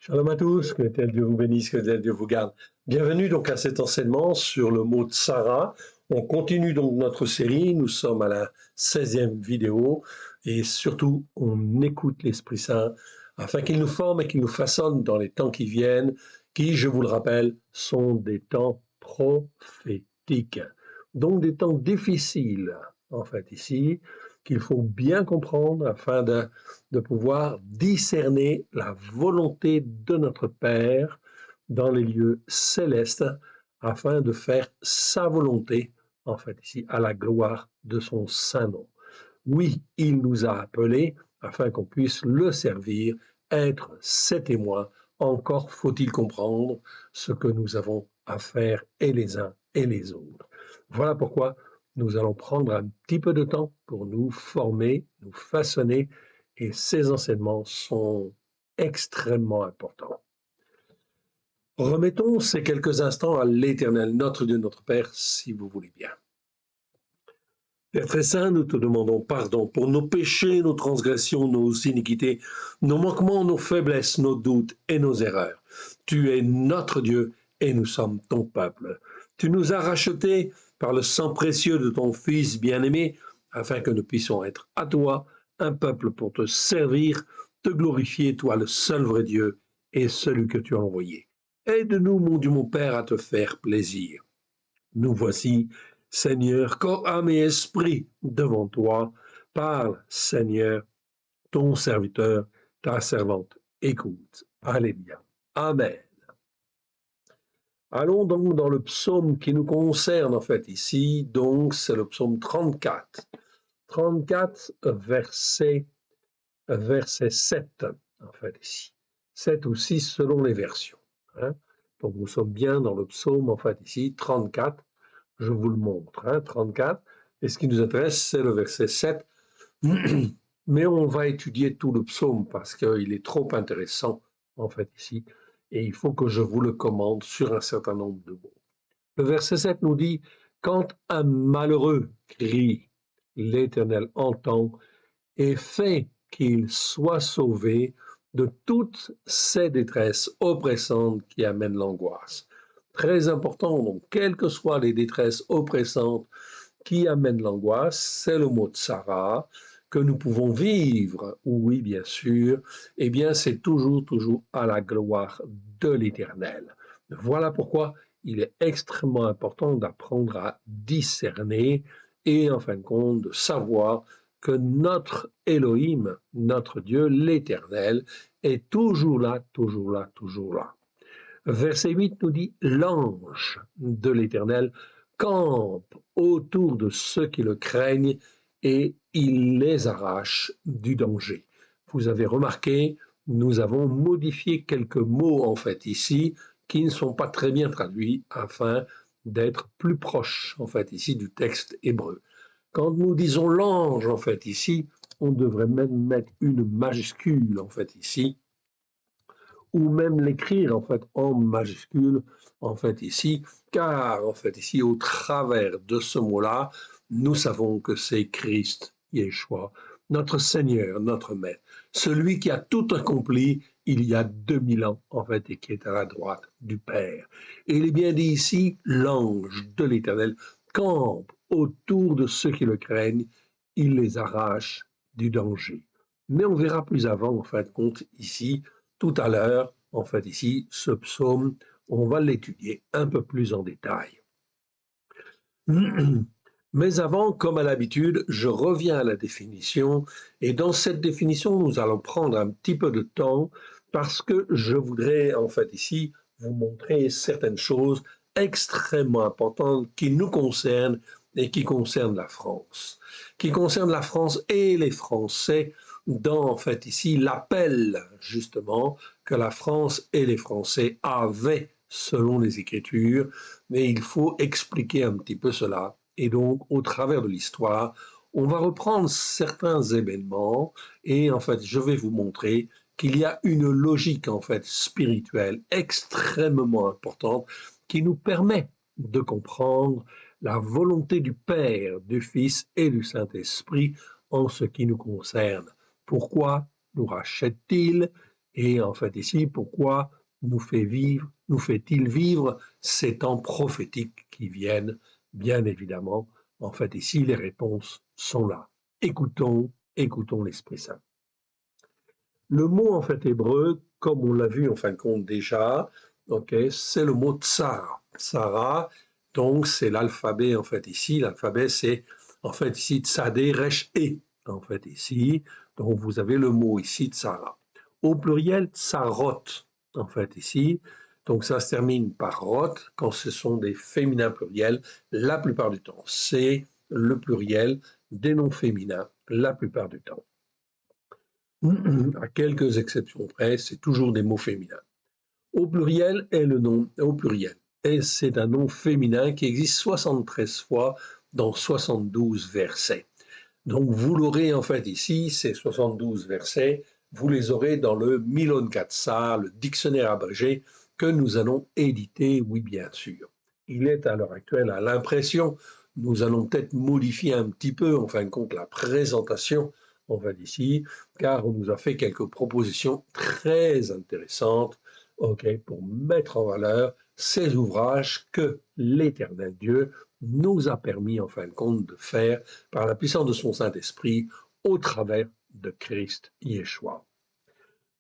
Shalom à tous, que tel Dieu vous bénisse, que tel Dieu vous garde. Bienvenue donc à cet enseignement sur le mot tsara. On continue donc notre série, nous sommes à la 16e vidéo et surtout on écoute l'Esprit Saint afin qu'il nous forme et qu'il nous façonne dans les temps qui viennent, qui, je vous le rappelle, sont des temps prophétiques. Donc des temps difficiles, en fait, ici, qu'il faut bien comprendre afin de pouvoir discerner la volonté de notre Père dans les lieux célestes afin de faire sa volonté, en fait, ici, à la gloire de son saint nom. Oui, il nous a appelés afin qu'on puisse le servir, être ses témoins. Encore faut-il comprendre ce que nous avons à faire et les uns et les autres. Voilà pourquoi nous allons prendre un petit peu de temps pour nous former, nous façonner, et ces enseignements sont extrêmement importants. Remettons ces quelques instants à l'Éternel, notre Dieu, notre Père, si vous voulez bien. Père très saint, nous te demandons pardon pour nos péchés, nos transgressions, nos iniquités, nos manquements, nos faiblesses, nos doutes et nos erreurs. Tu es notre Dieu et nous sommes ton peuple. Tu nous as rachetés par le sang précieux de ton Fils bien-aimé, afin que nous puissions être à toi un peuple pour te servir, te glorifier, toi le seul vrai Dieu et celui que tu as envoyé. Aide-nous, mon Dieu, mon Père, à te faire plaisir. Nous voici, Seigneur, corps, âme et esprit devant toi. Parle, Seigneur, ton serviteur, ta servante, écoute. Alléluia. Amen. Allons donc dans le psaume qui nous concerne en fait ici, donc c'est le psaume 34. 34, verset 7, en fait ici. 7 ou 6 selon les versions. Hein. Donc nous sommes bien dans le psaume en fait ici, 34. Je vous le montre, 34. Et ce qui nous intéresse, c'est le verset 7. Mais on va étudier tout le psaume parce qu'il est trop intéressant, en fait, ici. Et il faut que je vous le commande sur un certain nombre de mots. Le verset 7 nous dit, « Quand un malheureux crie, l'Éternel entend et fait qu'il soit sauvé de toutes ces détresses oppressantes qui amènent l'angoisse. » Très important, donc, quelles que soient les détresses oppressantes qui amènent l'angoisse, c'est le mot tsara que nous pouvons vivre, oui, bien sûr, eh bien, c'est toujours à la gloire de l'Éternel. Voilà pourquoi il est extrêmement important d'apprendre à discerner et, en fin de compte, de savoir que notre Elohim, notre Dieu, l'Éternel, est toujours là, toujours là, toujours là. Verset 8 nous dit, l'ange de l'Éternel campe autour de ceux qui le craignent et il les arrache du danger. Vous avez remarqué, nous avons modifié quelques mots en fait ici qui ne sont pas très bien traduits afin d'être plus proches en fait ici du texte hébreu. Quand nous disons l'ange en fait ici, on devrait même mettre une majuscule en fait ici, ou même l'écrire en fait en majuscule en fait ici, car en fait ici au travers de ce mot-là, nous savons que c'est Christ, Yeshua, notre Seigneur, notre Maître, celui qui a tout accompli il y a 2000 ans en fait et qui est à la droite du Père. Et il est bien dit ici, l'ange de l'Éternel campe autour de ceux qui le craignent, il les arrache du danger. Mais on verra plus avant en fin de compte ici tout à l'heure, en fait ici, ce psaume, on va l'étudier un peu plus en détail. Mais avant, comme à l'habitude, je reviens à la définition, et dans cette définition, nous allons prendre un petit peu de temps, parce que je voudrais, en fait ici, vous montrer certaines choses extrêmement importantes qui nous concernent et qui concernent la France. Qui concernent la France et les Français dans, en fait, ici, l'appel, justement, que la France et les Français avaient selon les Écritures, mais il faut expliquer un petit peu cela. Et donc, au travers de l'histoire, on va reprendre certains événements et, en fait, je vais vous montrer qu'il y a une logique, en fait, spirituelle extrêmement importante qui nous permet de comprendre la volonté du Père, du Fils et du Saint-Esprit en ce qui nous concerne. Pourquoi nous rachète-t-il? Et en fait ici, pourquoi nous fait-il vivre ces temps prophétiques qui viennent, bien évidemment. En fait ici, les réponses sont là. Écoutons l'Esprit Saint. Le mot en fait hébreu, comme on l'a vu en fin de compte déjà, okay, c'est le mot tsara. Tsara, donc c'est l'alphabet en fait ici. L'alphabet c'est en fait ici tsadé, resh et en fait ici. Donc vous avez le mot ici tsara. Au pluriel tsarot en fait ici. Donc ça se termine par rot quand ce sont des féminins pluriels la plupart du temps. C'est le pluriel des noms féminins la plupart du temps. À quelques exceptions près, c'est toujours des mots féminins. Au pluriel est le nom, au pluriel, et c'est un nom féminin qui existe 73 fois dans 72 versets. Donc vous l'aurez en fait ici, ces 72 versets, vous les aurez dans le Milon Katsar, le dictionnaire abrégé que nous allons éditer, oui bien sûr. Il est à l'heure actuelle à l'impression. Nous allons peut-être modifier un petit peu, en fin de compte, la présentation, on va d'ici, car on nous a fait quelques propositions très intéressantes, pour mettre en valeur ces ouvrages que l'Éternel Dieu nous a permis, en fin de compte, de faire par la puissance de son Saint-Esprit au travers de Christ Yeshua.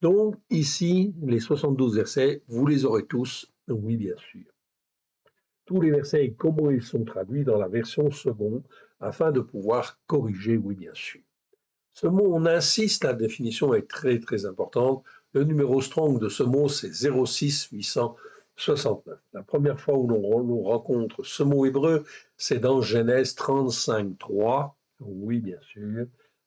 Donc, ici, les 72 versets, vous les aurez tous, oui, bien sûr. Tous les versets et comment ils sont traduits dans la version seconde, afin de pouvoir corriger, oui, bien sûr. Ce mot, on insiste, la définition est très, très importante. Le numéro strong de ce mot, c'est 06 869. La première fois où l'on rencontre ce mot hébreu, c'est dans Genèse 35, 3, oui, bien sûr,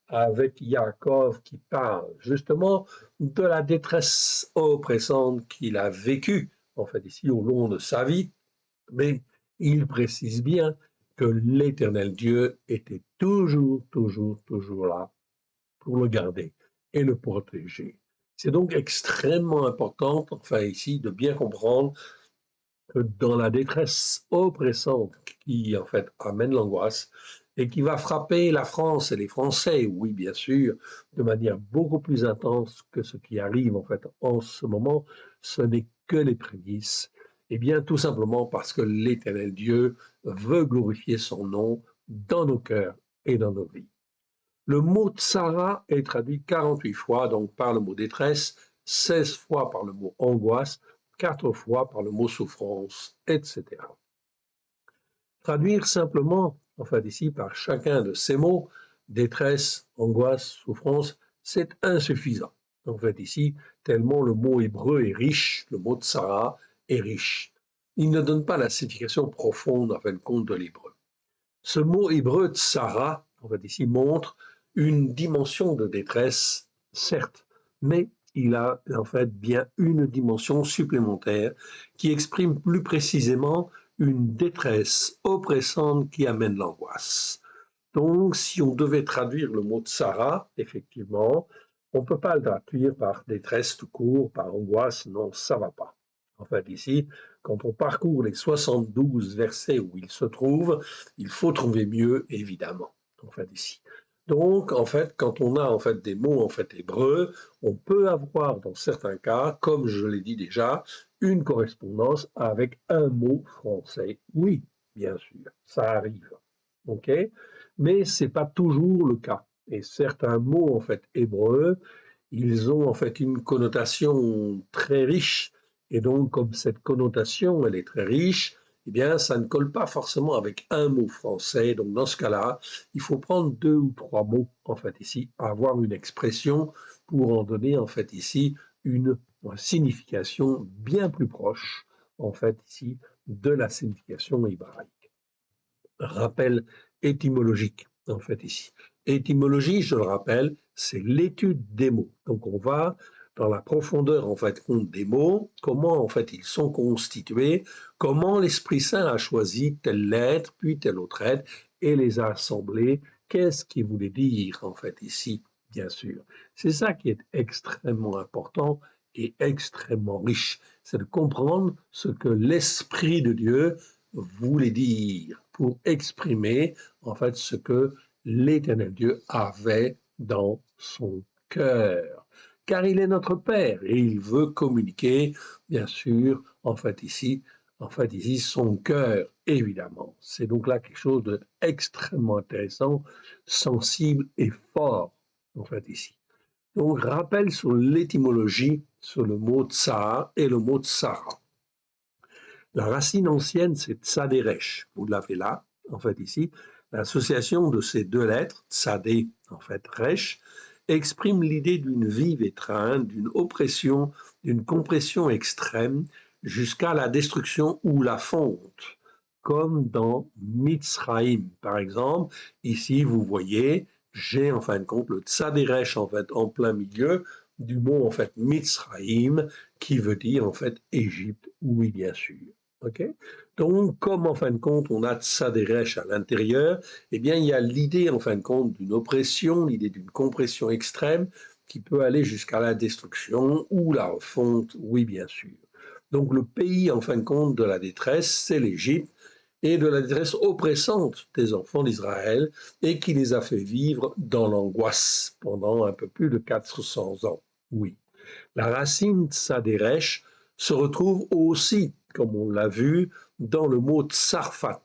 avec Yaakov qui parle justement de la détresse oppressante qu'il a vécue, en fait, ici, au long de sa vie. Mais il précise bien que l'Éternel Dieu était toujours, toujours, toujours là pour le garder et le protéger. C'est donc extrêmement important, enfin ici, de bien comprendre que dans la détresse oppressante qui en fait amène l'angoisse et qui va frapper la France et les Français, oui bien sûr, de manière beaucoup plus intense que ce qui arrive en fait en ce moment, ce n'est que les prémices. Eh bien tout simplement parce que l'Éternel Dieu veut glorifier son nom dans nos cœurs et dans nos vies. Le mot tsara est traduit 48 fois donc par le mot détresse, 16 fois par le mot angoisse, 4 fois par le mot souffrance, etc. Traduire simplement, enfin ici, par chacun de ces mots, détresse, angoisse, souffrance, c'est insuffisant. En fait ici, tellement le mot hébreu est riche, le mot tsara est riche. Il ne donne pas la signification profonde, en fin de compte, de l'hébreu. Ce mot hébreu tsara, en fait ici, montre une dimension de détresse, certes, mais il a en fait bien une dimension supplémentaire qui exprime plus précisément une détresse oppressante qui amène l'angoisse. Donc, si on devait traduire le mot tsara, effectivement, on ne peut pas le traduire par détresse tout court, par angoisse, non, ça ne va pas. En fait, ici, quand on parcourt les 72 versets où il se trouve, il faut trouver mieux, évidemment, en fait, ici. Donc, en fait, quand on a en fait des mots en fait hébreux, on peut avoir dans certains cas, comme je l'ai dit déjà, une correspondance avec un mot français. Oui, bien sûr, ça arrive. OK? Mais ce n'est pas toujours le cas. Et certains mots en fait hébreux, ils ont en fait une connotation très riche. Et donc, comme cette connotation, elle est très riche, eh bien, ça ne colle pas forcément avec un mot français. Donc, dans ce cas-là, il faut prendre 2 ou 3 mots, en fait, ici, avoir une expression pour en donner, en fait, ici, une signification bien plus proche, en fait, ici, de la signification hébraïque. Rappel étymologique, en fait, ici. Étymologie, je le rappelle, c'est l'étude des mots. Donc, on va dans la profondeur, en fait, compte des mots, comment, en fait, ils sont constitués, comment l'Esprit Saint a choisi telle lettre, puis telle autre lettre, et les a assemblés. Qu'est-ce qu'il voulait dire, en fait, ici, bien sûr. C'est ça qui est extrêmement important et extrêmement riche. C'est de comprendre ce que l'Esprit de Dieu voulait dire pour exprimer, en fait, ce que l'Éternel Dieu avait dans son cœur. car il est notre Père et il veut communiquer, bien sûr, en fait ici, son cœur, évidemment. C'est donc là quelque chose d'extrêmement intéressant, sensible et fort, en fait ici. Donc, rappel sur l'étymologie, sur le mot tsar et le mot tsara. La racine ancienne, c'est tsaderesh. Vous l'avez là, en fait, ici. L'association de ces deux lettres, tsadé, en fait, resh, exprime l'idée d'une vive étreinte, d'une oppression, d'une compression extrême, jusqu'à la destruction ou la fonte, comme dans Mitzraïm, par exemple. Ici, vous voyez, j'ai en fin de compte le tsaderesh, en fait, en plein milieu du mot, en fait, Mitzraïm, qui veut dire, en fait, Égypte, oui, bien sûr. Okay. Donc, comme en fin de compte, on a Tsaderesh à l'intérieur, eh bien, il y a l'idée, en fin de compte, d'une oppression, l'idée d'une compression extrême qui peut aller jusqu'à la destruction ou la refonte, oui, bien sûr. Donc, le pays, en fin de compte, de la détresse, c'est l'Égypte, et de la détresse oppressante des enfants d'Israël, et qui les a fait vivre dans l'angoisse pendant un peu plus de 400 ans, oui. La racine tsaderesh se retrouve aussi, comme on l'a vu, dans le mot tsarfat.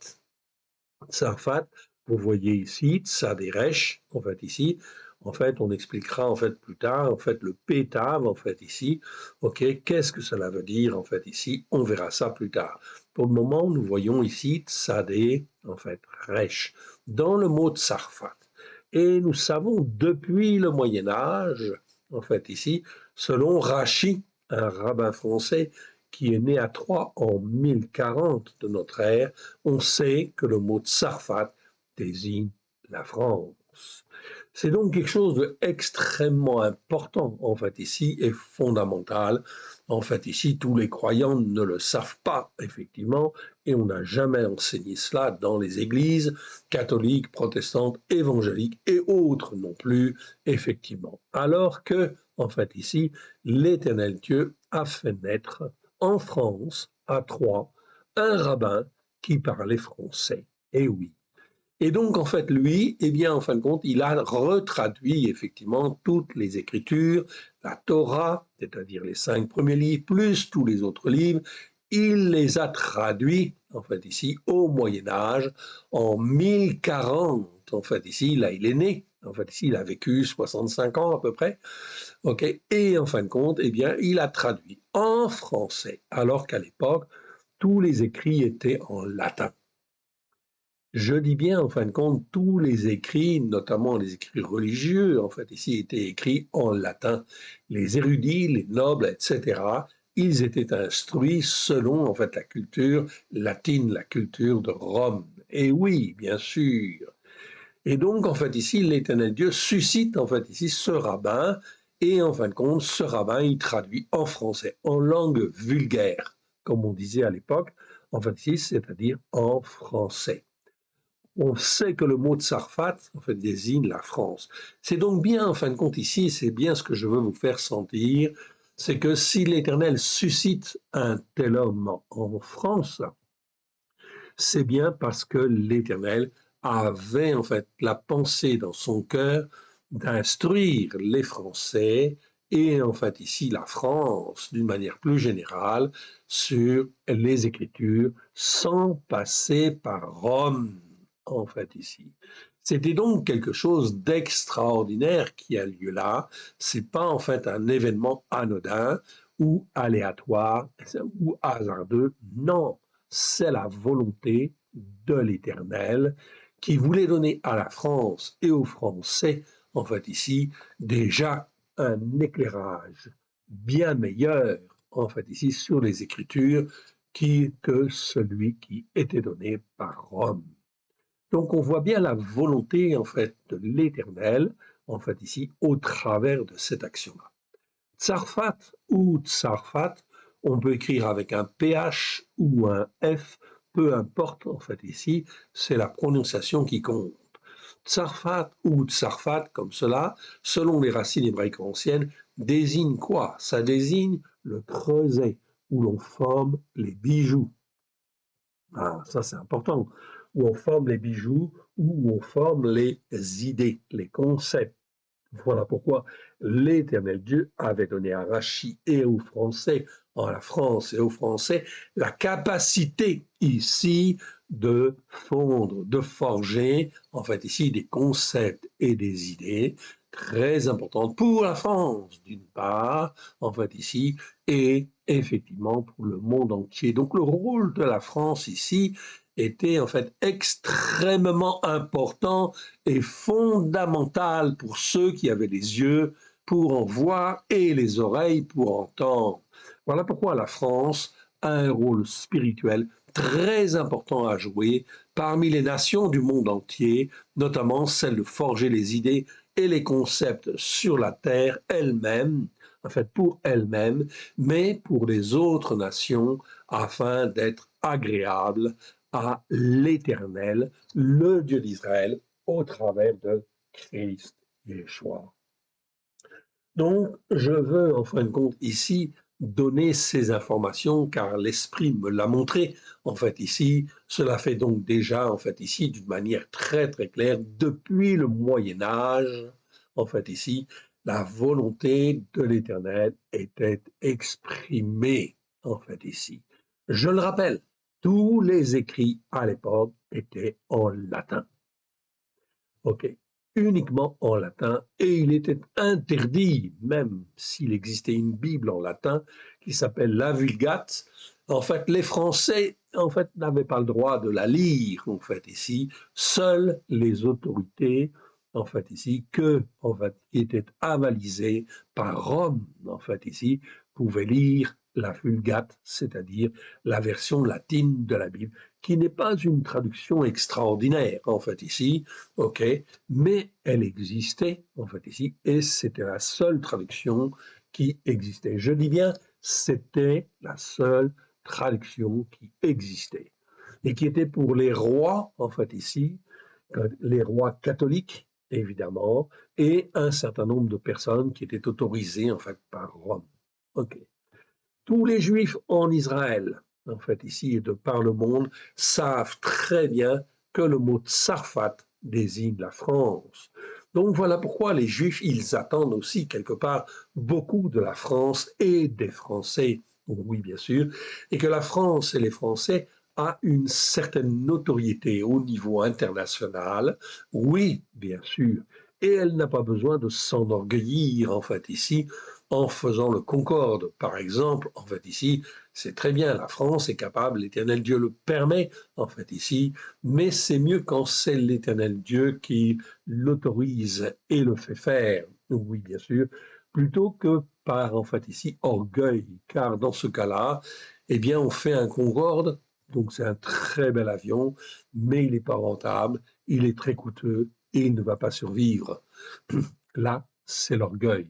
Tsarfat, vous voyez ici, tsaderesh, en fait ici, en fait, on expliquera en fait plus tard, en fait, le pétave, en fait ici, ok, qu'est-ce que cela veut dire, en fait ici, on verra ça plus tard. Pour le moment, nous voyons ici tsadé, en fait, resh, dans le mot tsarfat. Et nous savons depuis le Moyen Âge, en fait ici, selon Rachi, un rabbin français qui est né à Troyes en 1040 de notre ère, on sait que le mot tsarfat désigne la France. C'est donc quelque chose d'extrêmement important, en fait, ici, et fondamental. En fait, ici, tous les croyants ne le savent pas, effectivement, et on n'a jamais enseigné cela dans les églises catholiques, protestantes, évangéliques et autres non plus, effectivement. Alors que, en fait, ici, l'Éternel Dieu a fait naître en France, à Troyes, un rabbin qui parlait français. Et oui. Et donc, en fait, lui, eh bien, en fin de compte, il a retraduit effectivement toutes les Écritures, la Torah, c'est-à-dire les 5 premiers livres, plus tous les autres livres. Il les a traduits, en fait, ici, au Moyen Âge, en 1040. En fait, ici, là, il est né. En fait, ici, il a vécu 65 ans à peu près. OK. Et en fin de compte, eh bien, il a traduit en français, alors qu'à l'époque, tous les écrits étaient en latin. Je dis bien, en fin de compte, tous les écrits, notamment les écrits religieux, en fait, ici, étaient écrits en latin. Les érudits, les nobles, etc., ils étaient instruits selon, en fait, la culture latine, la culture de Rome. Et oui, bien sûr. Et donc, en fait, ici, l'Éternel Dieu suscite, en fait, ici, ce rabbin, et en fin de compte, ce rabbin, il traduit en français, en langue vulgaire, comme on disait à l'époque, en fait, ici, c'est-à-dire en français. On sait que le mot tsarfat, en fait, désigne la France. C'est donc bien, en fin de compte, ici, c'est bien ce que je veux vous faire sentir, c'est que si l'Éternel suscite un tel homme en France, c'est bien parce que l'Éternel avait en fait la pensée dans son cœur d'instruire les Français et en fait ici la France d'une manière plus générale sur les Écritures sans passer par Rome en fait ici. C'était donc quelque chose d'extraordinaire qui a lieu là. C'est pas en fait un événement anodin ou aléatoire ou hasardeux. Non, c'est la volonté de l'Éternel qui voulait donner à la France et aux Français, en fait ici, déjà un éclairage bien meilleur, en fait ici, sur les Écritures que celui qui était donné par Rome. Donc on voit bien la volonté, en fait, de l'Éternel, en fait ici, au travers de cette action-là. Tsarfat ou Tsarfat, on peut écrire avec un PH ou un F, peu importe en fait ici, c'est la prononciation qui compte. Tsarfat ou Tsarfat, comme cela, selon les racines hébraïques anciennes, désigne quoi? Ça désigne le creuset où l'on forme les bijoux. Ah, ça c'est important. Où on forme les bijoux, où on forme les idées, les concepts. Voilà pourquoi l'Éternel Dieu avait donné à Rachid et aux Français, en la France et aux Français, la capacité ici de fondre, de forger, en fait ici, des concepts et des idées très importantes pour la France, d'une part, en fait ici, et effectivement pour le monde entier. Donc le rôle de la France ici était en fait extrêmement important est fondamentale pour ceux qui avaient les yeux pour en voir et les oreilles pour entendre. Voilà pourquoi la France a un rôle spirituel très important à jouer parmi les nations du monde entier, notamment celle de forger les idées et les concepts sur la terre elle-même, en fait pour elle-même, mais pour les autres nations afin d'être agréable à l'Éternel, le Dieu d'Israël, au travers de Christ Yeshua. Donc, je veux en fin de compte ici donner ces informations car l'Esprit me l'a montré. En fait, ici, cela fait donc déjà, en fait, ici, d'une manière très très claire, depuis le Moyen Âge, en fait, ici, la volonté de l'Éternel était exprimée, en fait, ici. Je le rappelle, tous les écrits à l'époque étaient en latin. OK, uniquement en latin, et il était interdit, même s'il existait une Bible en latin qui s'appelle la Vulgate, en fait, les Français, en fait, n'avaient pas le droit de la lire, en fait, ici. Seules les autorités, en fait, ici, en fait, qui étaient avalisées par Rome, en fait, ici, pouvaient lire la Vulgate, c'est-à-dire la version latine de la Bible, qui n'est pas une traduction extraordinaire, en fait, ici, OK, mais elle existait, en fait, ici, et c'était la seule traduction qui existait. Je dis bien, c'était la seule traduction qui existait et qui était pour les rois, en fait, ici, les rois catholiques, évidemment, et un certain nombre de personnes qui étaient autorisées, en fait, par Rome. OK. Tous les juifs en Israël, en fait, ici et de par le monde, savent très bien que le mot tsarfat désigne la France. Donc voilà pourquoi les juifs, ils attendent aussi quelque part beaucoup de la France et des Français, oui bien sûr, et que la France et les Français a une certaine notoriété au niveau international, oui bien sûr, et elle n'a pas besoin de s'enorgueillir en fait ici en faisant le concorde. Par exemple, en fait ici, c'est très bien, la France est capable, l'Éternel Dieu le permet, en fait ici, mais c'est mieux quand c'est l'Éternel Dieu qui l'autorise et le fait faire, oui bien sûr, plutôt que par, en fait ici, orgueil, car dans ce cas-là, eh bien on fait un concorde, donc c'est un très bel avion, mais il n'est pas rentable, il est très coûteux et il ne va pas survivre. Là, c'est l'orgueil.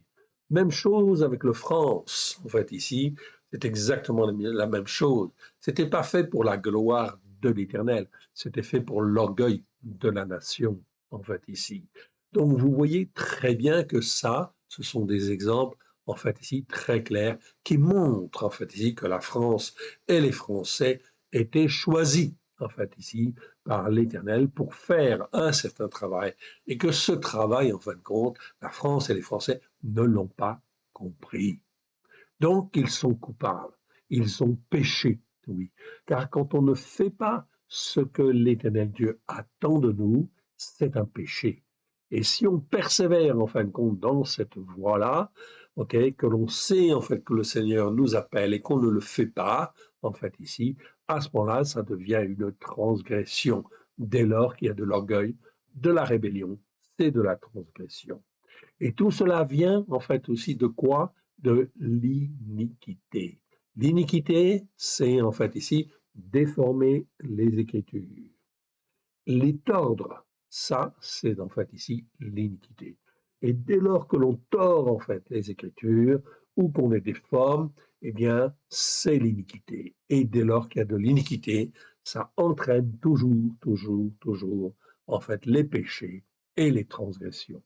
Même chose avec le France, en fait, ici, c'est exactement la même chose. C'était pas fait pour la gloire de l'Éternel, c'était fait pour l'orgueil de la nation, en fait, ici. Donc, vous voyez très bien que ça, ce sont des exemples, en fait, ici, très clairs, qui montrent, en fait, ici, que la France et les Français étaient choisis, en fait, ici, par l'Éternel pour faire un certain travail, et que ce travail, en fin de compte, la France et les Français ne l'ont pas compris. Donc, ils sont coupables, ils ont péché, oui. Car quand on ne fait pas ce que l'Éternel Dieu attend de nous, c'est un péché. Et si on persévère, en fin de compte, dans cette voie-là, ok, que l'on sait, en fait, que le Seigneur nous appelle et qu'on ne le fait pas, en fait, ici, à ce moment-là, ça devient une transgression. Dès lors qu'il y a de l'orgueil, de la rébellion, c'est de la transgression. Et tout cela vient en fait aussi de quoi? De l'iniquité. L'iniquité, c'est en fait ici déformer les Écritures. Les tordre, ça, c'est en fait ici l'iniquité. Et dès lors que l'on tord en fait les Écritures ou qu'on les déforme, eh bien, c'est l'iniquité. Et dès lors qu'il y a de l'iniquité, ça entraîne toujours, toujours, toujours, en fait, les péchés et les transgressions.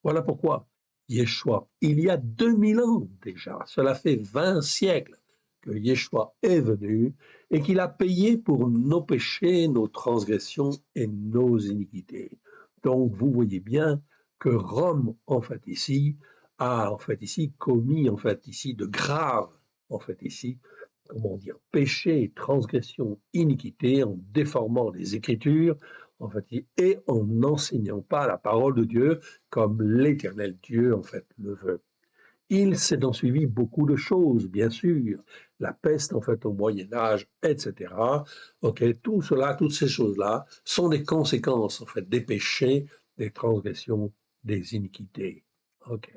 Voilà pourquoi Yeshua, il y a 2000 ans déjà, cela fait 20 siècles que Yeshua est venu et qu'il a payé pour nos péchés, nos transgressions et nos iniquités. Donc vous voyez bien que Rome, en fait, ici, a, en fait, ici, commis, en fait, ici, de graves, en fait, ici, comment dire, péchés, transgressions, iniquités, en déformant les Écritures, en fait, et en n'enseignant pas la parole de Dieu comme l'Éternel Dieu, en fait, le veut. Il s'est ensuivi beaucoup de choses, bien sûr, la peste en fait au Moyen Âge, etc. Ok, tout cela, toutes ces choses-là sont des conséquences en fait des péchés, des transgressions, des iniquités. Ok.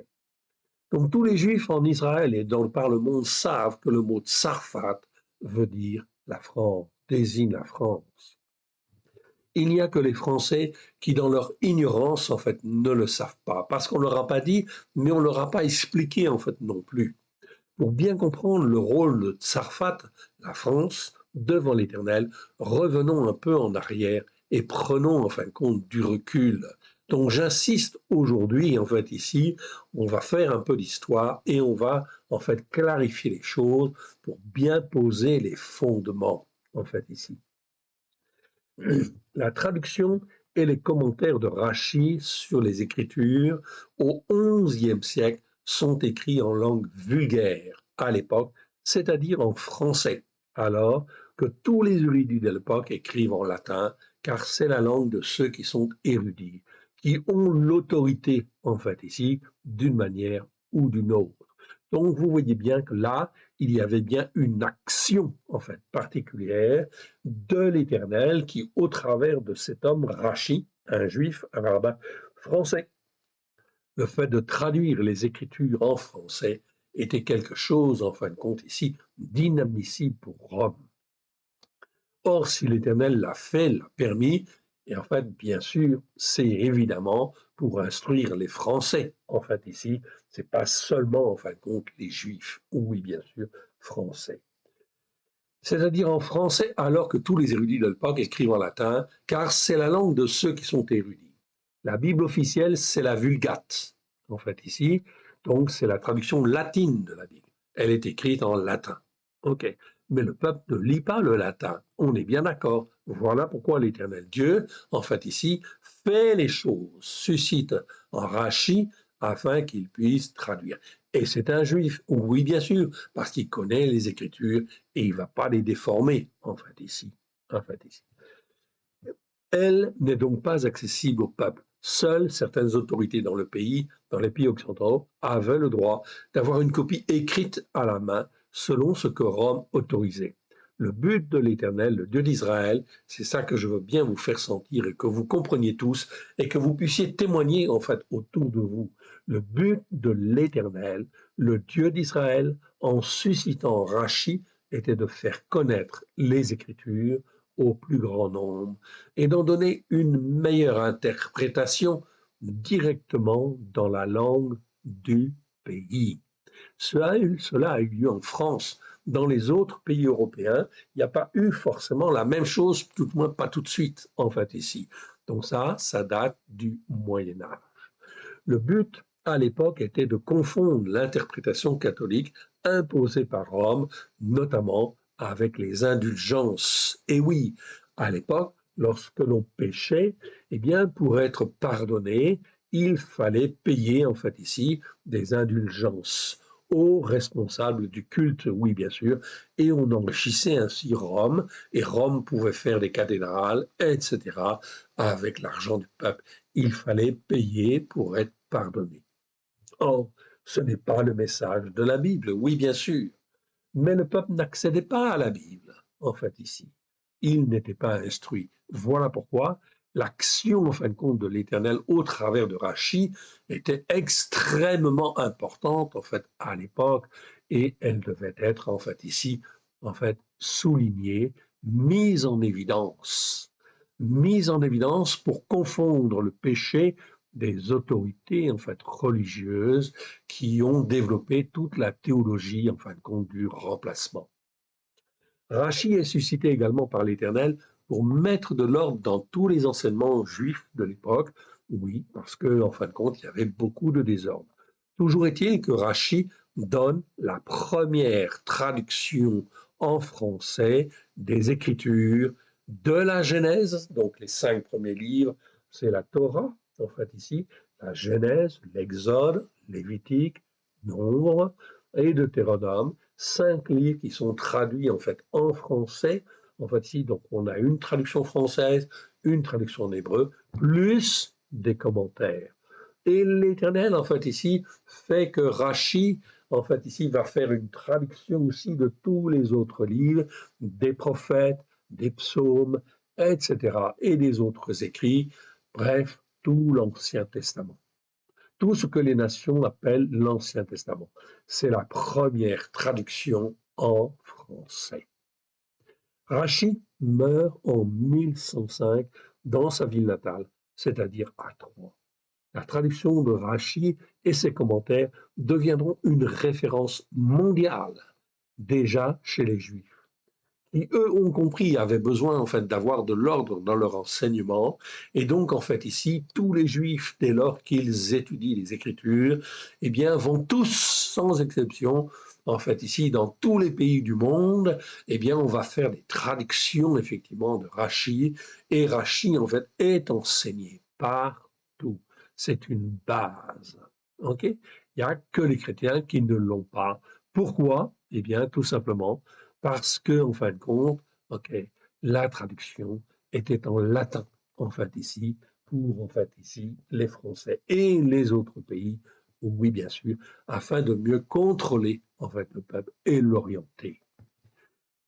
Donc tous les Juifs en Israël et par le monde savent que le mot Tsarfat veut dire la France, désigne la France. Il n'y a que les Français qui, dans leur ignorance, en fait, ne le savent pas, parce qu'on ne leur a pas dit, mais on ne leur a pas expliqué, en fait, non plus. Pour bien comprendre le rôle de Tsarfat, la France, devant l'Éternel, revenons un peu en arrière et prenons, en fin de compte, du recul. Donc j'insiste aujourd'hui, en fait, ici, on va faire un peu d'histoire et on va, en fait, clarifier les choses pour bien poser les fondements, en fait, ici. La traduction et les commentaires de Rachi sur les Écritures au XIe siècle sont écrits en langue vulgaire à l'époque, c'est-à-dire en français, alors que tous les érudits de l'époque écrivent en latin, car c'est la langue de ceux qui sont érudits, qui ont l'autorité, en fait, ici, d'une manière ou d'une autre. Donc, vous voyez bien que là, il y avait bien une action, en fait, particulière de l'Éternel qui, au travers de cet homme Rachi, un juif, un rabbin français, le fait de traduire les Écritures en français était quelque chose, en fin de compte, ici, d'inadmissible pour Rome. Or, si l'Éternel l'a fait, l'a permis, et en fait, bien sûr, c'est évidemment pour instruire les Français. En fait, ici, c'est pas seulement, en fin de compte, les Juifs, oui, bien sûr, Français. C'est-à-dire en français, alors que tous les érudits de l'époque écrivent en latin, car c'est la langue de ceux qui sont érudits. La Bible officielle, c'est la Vulgate, en fait, ici. Donc, c'est la traduction latine de la Bible. Elle est écrite en latin. OK. Mais le peuple ne lit pas le latin. On est bien d'accord. Voilà pourquoi l'Éternel Dieu, en fait, ici, fait les choses, suscite un Rachi afin qu'il puisse traduire. Et c'est un juif, oui, bien sûr, parce qu'il connaît les Écritures et il ne va pas les déformer, en fait, ici. En fait, ici. Elle n'est donc pas accessible au peuple. Seules certaines autorités dans les pays occidentaux, avaient le droit d'avoir une copie écrite à la main selon ce que Rome autorisait. Le but de l'Éternel, le Dieu d'Israël, c'est ça que je veux bien vous faire sentir et que vous compreniez tous et que vous puissiez témoigner en fait autour de vous. Le but de l'Éternel, le Dieu d'Israël, en suscitant Rachi, était de faire connaître les Écritures au plus grand nombre et d'en donner une meilleure interprétation directement dans la langue du pays. Cela a eu lieu en France. Dans les autres pays européens, il n'y a pas eu forcément la même chose, tout au moins pas tout de suite, en fait, ici. Donc ça date du Moyen Âge. Le but, à l'époque, était de confondre l'interprétation catholique imposée par Rome, notamment avec les indulgences. Et oui, à l'époque, lorsque l'on péchait, eh bien, pour être pardonné, il fallait payer, en fait, ici, des indulgences aux responsables du culte, oui, bien sûr, et on enrichissait ainsi Rome, et Rome pouvait faire des cathédrales, etc., avec l'argent du peuple. Il fallait payer pour être pardonné. Or, ce n'est pas le message de la Bible, oui, bien sûr, mais le peuple n'accédait pas à la Bible, en fait, ici. Il n'était pas instruit. Voilà pourquoi l'action, en fin de compte, de l'Éternel au travers de Rachi était extrêmement importante, en fait, à l'époque, et elle devait être, en fait, ici, en fait, soulignée, mise en évidence pour confondre le péché des autorités, en fait, religieuses qui ont développé toute la théologie, en fin de compte, du remplacement. Rachi est suscité également par l'Éternel pour mettre de l'ordre dans tous les enseignements juifs de l'époque, oui, parce que, en fin de compte, il y avait beaucoup de désordre. Toujours est-il que Rachi donne la première traduction en français des Écritures de la Genèse, donc les 5 premiers livres, c'est la Torah, en fait ici, la Genèse, l'Exode, Lévitique, Nombre et Deutéronome, 5 livres qui sont traduits en fait en français. En fait, ici, donc on a une traduction française, une traduction en hébreu, plus des commentaires. Et l'Éternel, en fait, ici, fait que Rachi, en fait, ici, va faire une traduction aussi de tous les autres livres, des prophètes, des psaumes, etc., et des autres écrits, bref, tout l'Ancien Testament. Tout ce que les nations appellent l'Ancien Testament. C'est la première traduction en français. Rachi meurt en 1105 dans sa ville natale, c'est-à-dire à Troyes. La traduction de Rachi et ses commentaires deviendront une référence mondiale déjà chez les Juifs, qui eux ont compris, avaient besoin en fait d'avoir de l'ordre dans leur enseignement, et donc en fait ici tous les Juifs dès lors qu'ils étudient les Écritures, eh bien vont tous sans exception en fait ici dans tous les pays du monde, eh bien on va faire des traductions effectivement de Rachi, et Rachi en fait est enseigné partout. C'est une base. Ok? Il n'y a que les chrétiens qui ne l'ont pas. Pourquoi? Eh bien, tout simplement parce que, en fin de compte, ok, la traduction était en latin, en fait, ici, pour, en fait, ici, les Français et les autres pays, oui, bien sûr, afin de mieux contrôler, en fait, le peuple et l'orienter.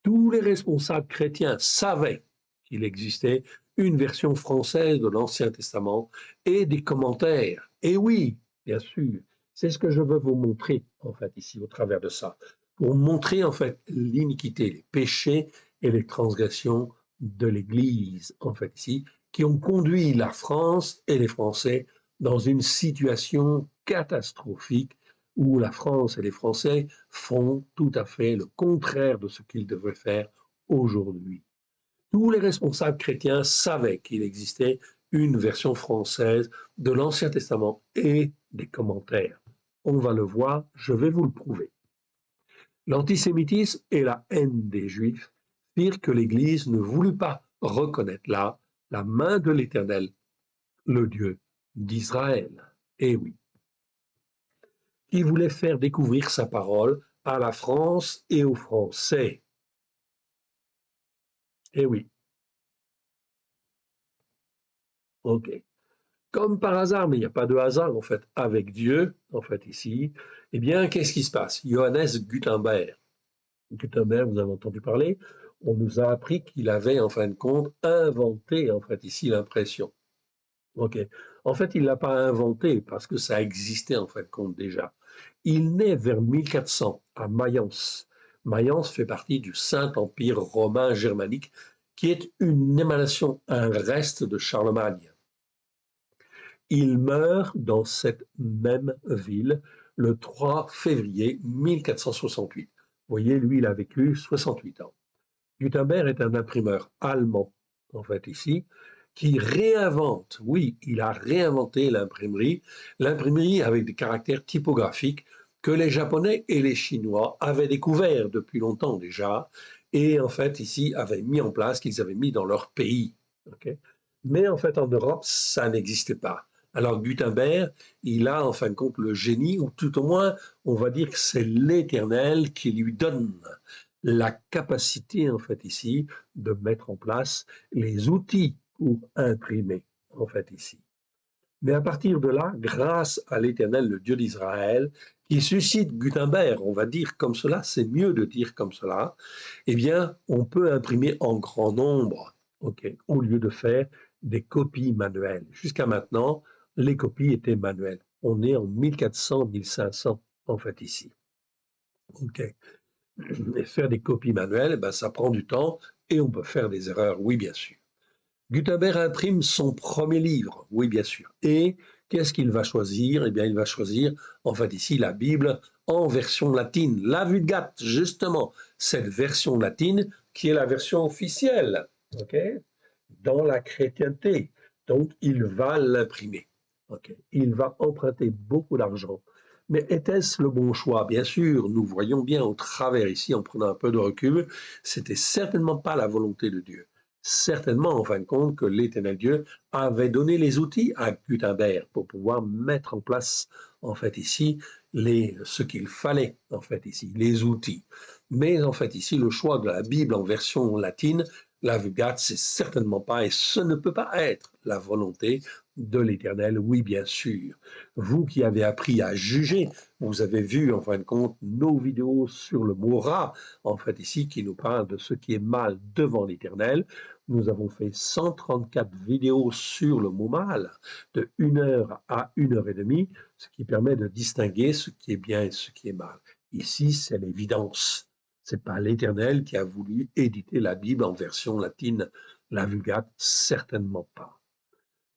Tous les responsables chrétiens savaient qu'il existait une version française de l'Ancien Testament et des commentaires. Et oui, bien sûr, c'est ce que je veux vous montrer, en fait, ici, au travers de ça, pour montrer, en fait, l'iniquité, les péchés et les transgressions de l'Église, en fait, ici, qui ont conduit la France et les Français dans une situation catastrophique où la France et les Français font tout à fait le contraire de ce qu'ils devraient faire aujourd'hui. Tous les responsables chrétiens savaient qu'il existait une version française de l'Ancien Testament et des commentaires. On va le voir, je vais vous le prouver. L'antisémitisme et la haine des Juifs firent que l'Église ne voulut pas reconnaître là la main de l'Éternel, le Dieu d'Israël. Eh oui, qui voulait faire découvrir sa parole à la France et aux Français. Eh oui, ok. Comme par hasard, mais il n'y a pas de hasard en fait avec Dieu, en fait ici, eh bien, qu'est-ce qui se passe? Johannes Gutenberg. Gutenberg, vous avez entendu parler, on nous a appris qu'il avait en fin de compte inventé en fait ici l'impression. Ok. En fait, il ne l'a pas inventé parce que ça existait en fin de compte déjà. Il naît vers 1400 à Mayence. Mayence fait partie du Saint-Empire romain germanique qui est une émanation, un reste de Charlemagne. Il meurt dans cette même ville le 3 février 1468. Vous voyez, lui, il a vécu 68 ans. Gutenberg est un imprimeur allemand, en fait, ici, qui réinvente, oui, il a réinventé l'imprimerie avec des caractères typographiques que les Japonais et les Chinois avaient découverts depuis longtemps déjà, et en fait, ici, avaient mis en place, qu'ils avaient mis dans leur pays. Okay. Mais en fait, en Europe, ça n'existait pas. Alors Gutenberg, il a en fin de compte le génie, ou tout au moins, on va dire que c'est l'Éternel qui lui donne la capacité, en fait, ici, de mettre en place les outils pour imprimer, en fait, ici. Mais à partir de là, grâce à l'Éternel, le Dieu d'Israël, qui suscite Gutenberg, on va dire comme cela, c'est mieux de dire comme cela, eh bien, on peut imprimer en grand nombre, okay, au lieu de faire des copies manuelles. Jusqu'à maintenant, les copies étaient manuelles. On est en 1400-1500, en fait, ici. OK. Et faire des copies manuelles, ben, ça prend du temps et on peut faire des erreurs, oui, bien sûr. Gutenberg imprime son premier livre, oui, bien sûr. Et qu'est-ce qu'il va choisir? Eh bien, il va choisir, en fait, ici, la Bible en version latine, la Vulgate, justement, cette version latine qui est la version officielle, ok, dans la chrétienté. Donc, il va l'imprimer. Okay. Il va emprunter beaucoup d'argent. Mais était-ce le bon choix? Bien sûr, nous voyons bien au travers ici, en prenant un peu de recul, c'était certainement pas la volonté de Dieu. certainement, en fin de compte, que l'Éternel Dieu avait donné les outils à Gutenberg pour pouvoir mettre en place, en fait, ici, ce qu'il fallait, en fait, ici, les outils. Mais, en fait, ici, le choix de la Bible en version latine, la Vulgate, c'est certainement pas, et ce ne peut pas être la volonté de l'Éternel, oui, bien sûr. Vous qui avez appris à juger, vous avez vu, en fin de compte, nos vidéos sur le mot rat, en fait, ici, qui nous parle de ce qui est mal devant l'Éternel. Nous avons fait 134 vidéos sur le mot mal, de 1 heure à 1 heure et demie, ce qui permet de distinguer ce qui est bien et ce qui est mal. Ici, c'est l'évidence. C'est pas l'Éternel qui a voulu éditer la Bible en version latine, la Vulgate, certainement pas.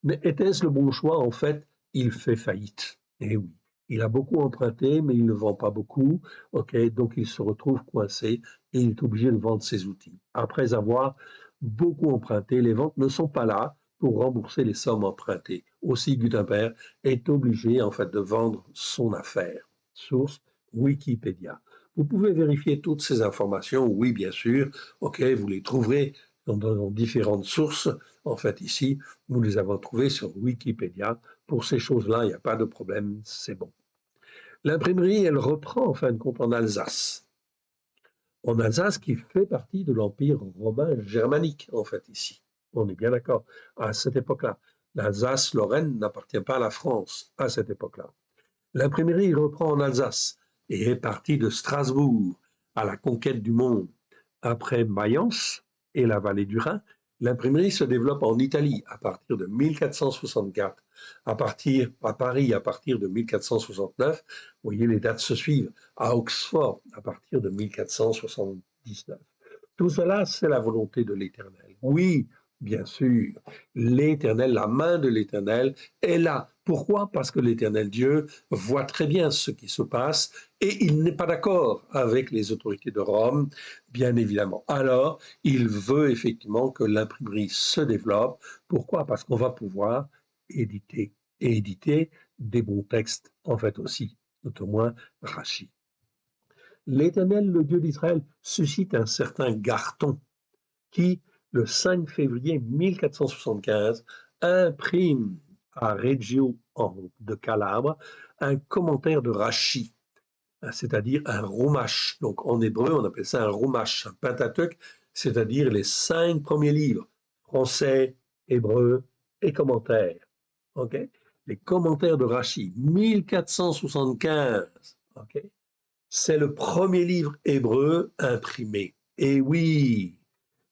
Mais était-ce le bon choix? En fait, il fait faillite. Eh oui. Il a beaucoup emprunté, mais il ne vend pas beaucoup. OK, donc il se retrouve coincé et il est obligé de vendre ses outils. Après avoir beaucoup emprunté, les ventes ne sont pas là pour rembourser les sommes empruntées. Aussi, Gutenberg est obligé en fait de vendre son affaire. Source Wikipédia. Vous pouvez vérifier toutes ces informations, oui, bien sûr. OK, vous les trouverez dans différentes sources. En fait, ici, nous les avons trouvées sur Wikipédia. Pour ces choses-là, il n'y a pas de problème, c'est bon. L'imprimerie, elle reprend en fin de compte en Alsace. En Alsace, qui fait partie de l'Empire romain germanique, en fait, ici. On est bien d'accord. À cette époque-là, l'Alsace-Lorraine n'appartient pas à la France à cette époque-là. L'imprimerie reprend en Alsace et est partie de Strasbourg à la conquête du monde. Après Mayence et la vallée du Rhin, l'imprimerie se développe en Italie à partir de 1464. À Paris à partir de 1469, vous voyez les dates se suivent. À Oxford à partir de 1479. Tout cela, c'est la volonté de l'Éternel. Oui, bien sûr, l'Éternel, la main de l'Éternel est là. Pourquoi? Parce que l'Éternel Dieu voit très bien ce qui se passe et il n'est pas d'accord avec les autorités de Rome, bien évidemment. Alors, il veut effectivement que l'imprimerie se développe. Pourquoi? Parce qu'on va pouvoir éditer et éditer des bons textes, en fait aussi, notamment Rachi. L'Éternel, le Dieu d'Israël, suscite un certain Garton qui, le 5 février 1475, imprime à Reggio de Calabre un commentaire de Rachi, c'est-à-dire un Rumash. Donc en hébreu, on appelle ça un Rumash, un Pentateuque, c'est-à-dire les 5 premiers livres, français, hébreu et commentaires. Okay? Les commentaires de Rachi, 1475. Okay? C'est le premier livre hébreu imprimé. Et oui,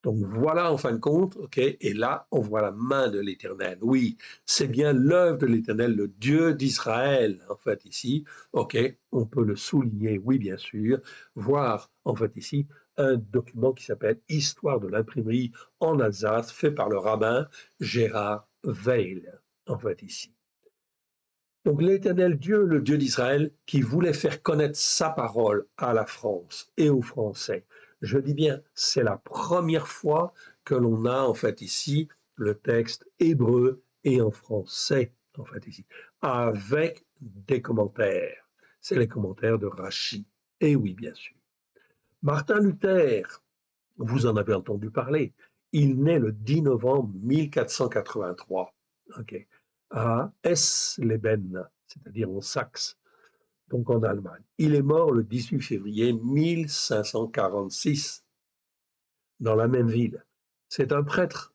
donc voilà en fin de compte, ok, et là on voit la main de l'Éternel. Oui, c'est bien l'œuvre de l'Éternel, le Dieu d'Israël, en fait ici, ok, on peut le souligner, oui bien sûr, voir en fait ici un document qui s'appelle Histoire de l'imprimerie en Alsace, fait par le rabbin Gérard Weil, en fait ici. Donc l'Éternel Dieu, le Dieu d'Israël, qui voulait faire connaître sa parole à la France et aux Français. Je dis bien, c'est la première fois que l'on a en fait ici le texte hébreu et en français, en fait ici, avec des commentaires. C'est les commentaires de Rachi. Et oui, bien sûr. Martin Luther, vous en avez entendu parler, il naît le 10 novembre 1483. Okay, à Eisleben, c'est-à-dire en Saxe, donc en Allemagne. Il est mort le 18 février 1546, dans la même ville. C'est un prêtre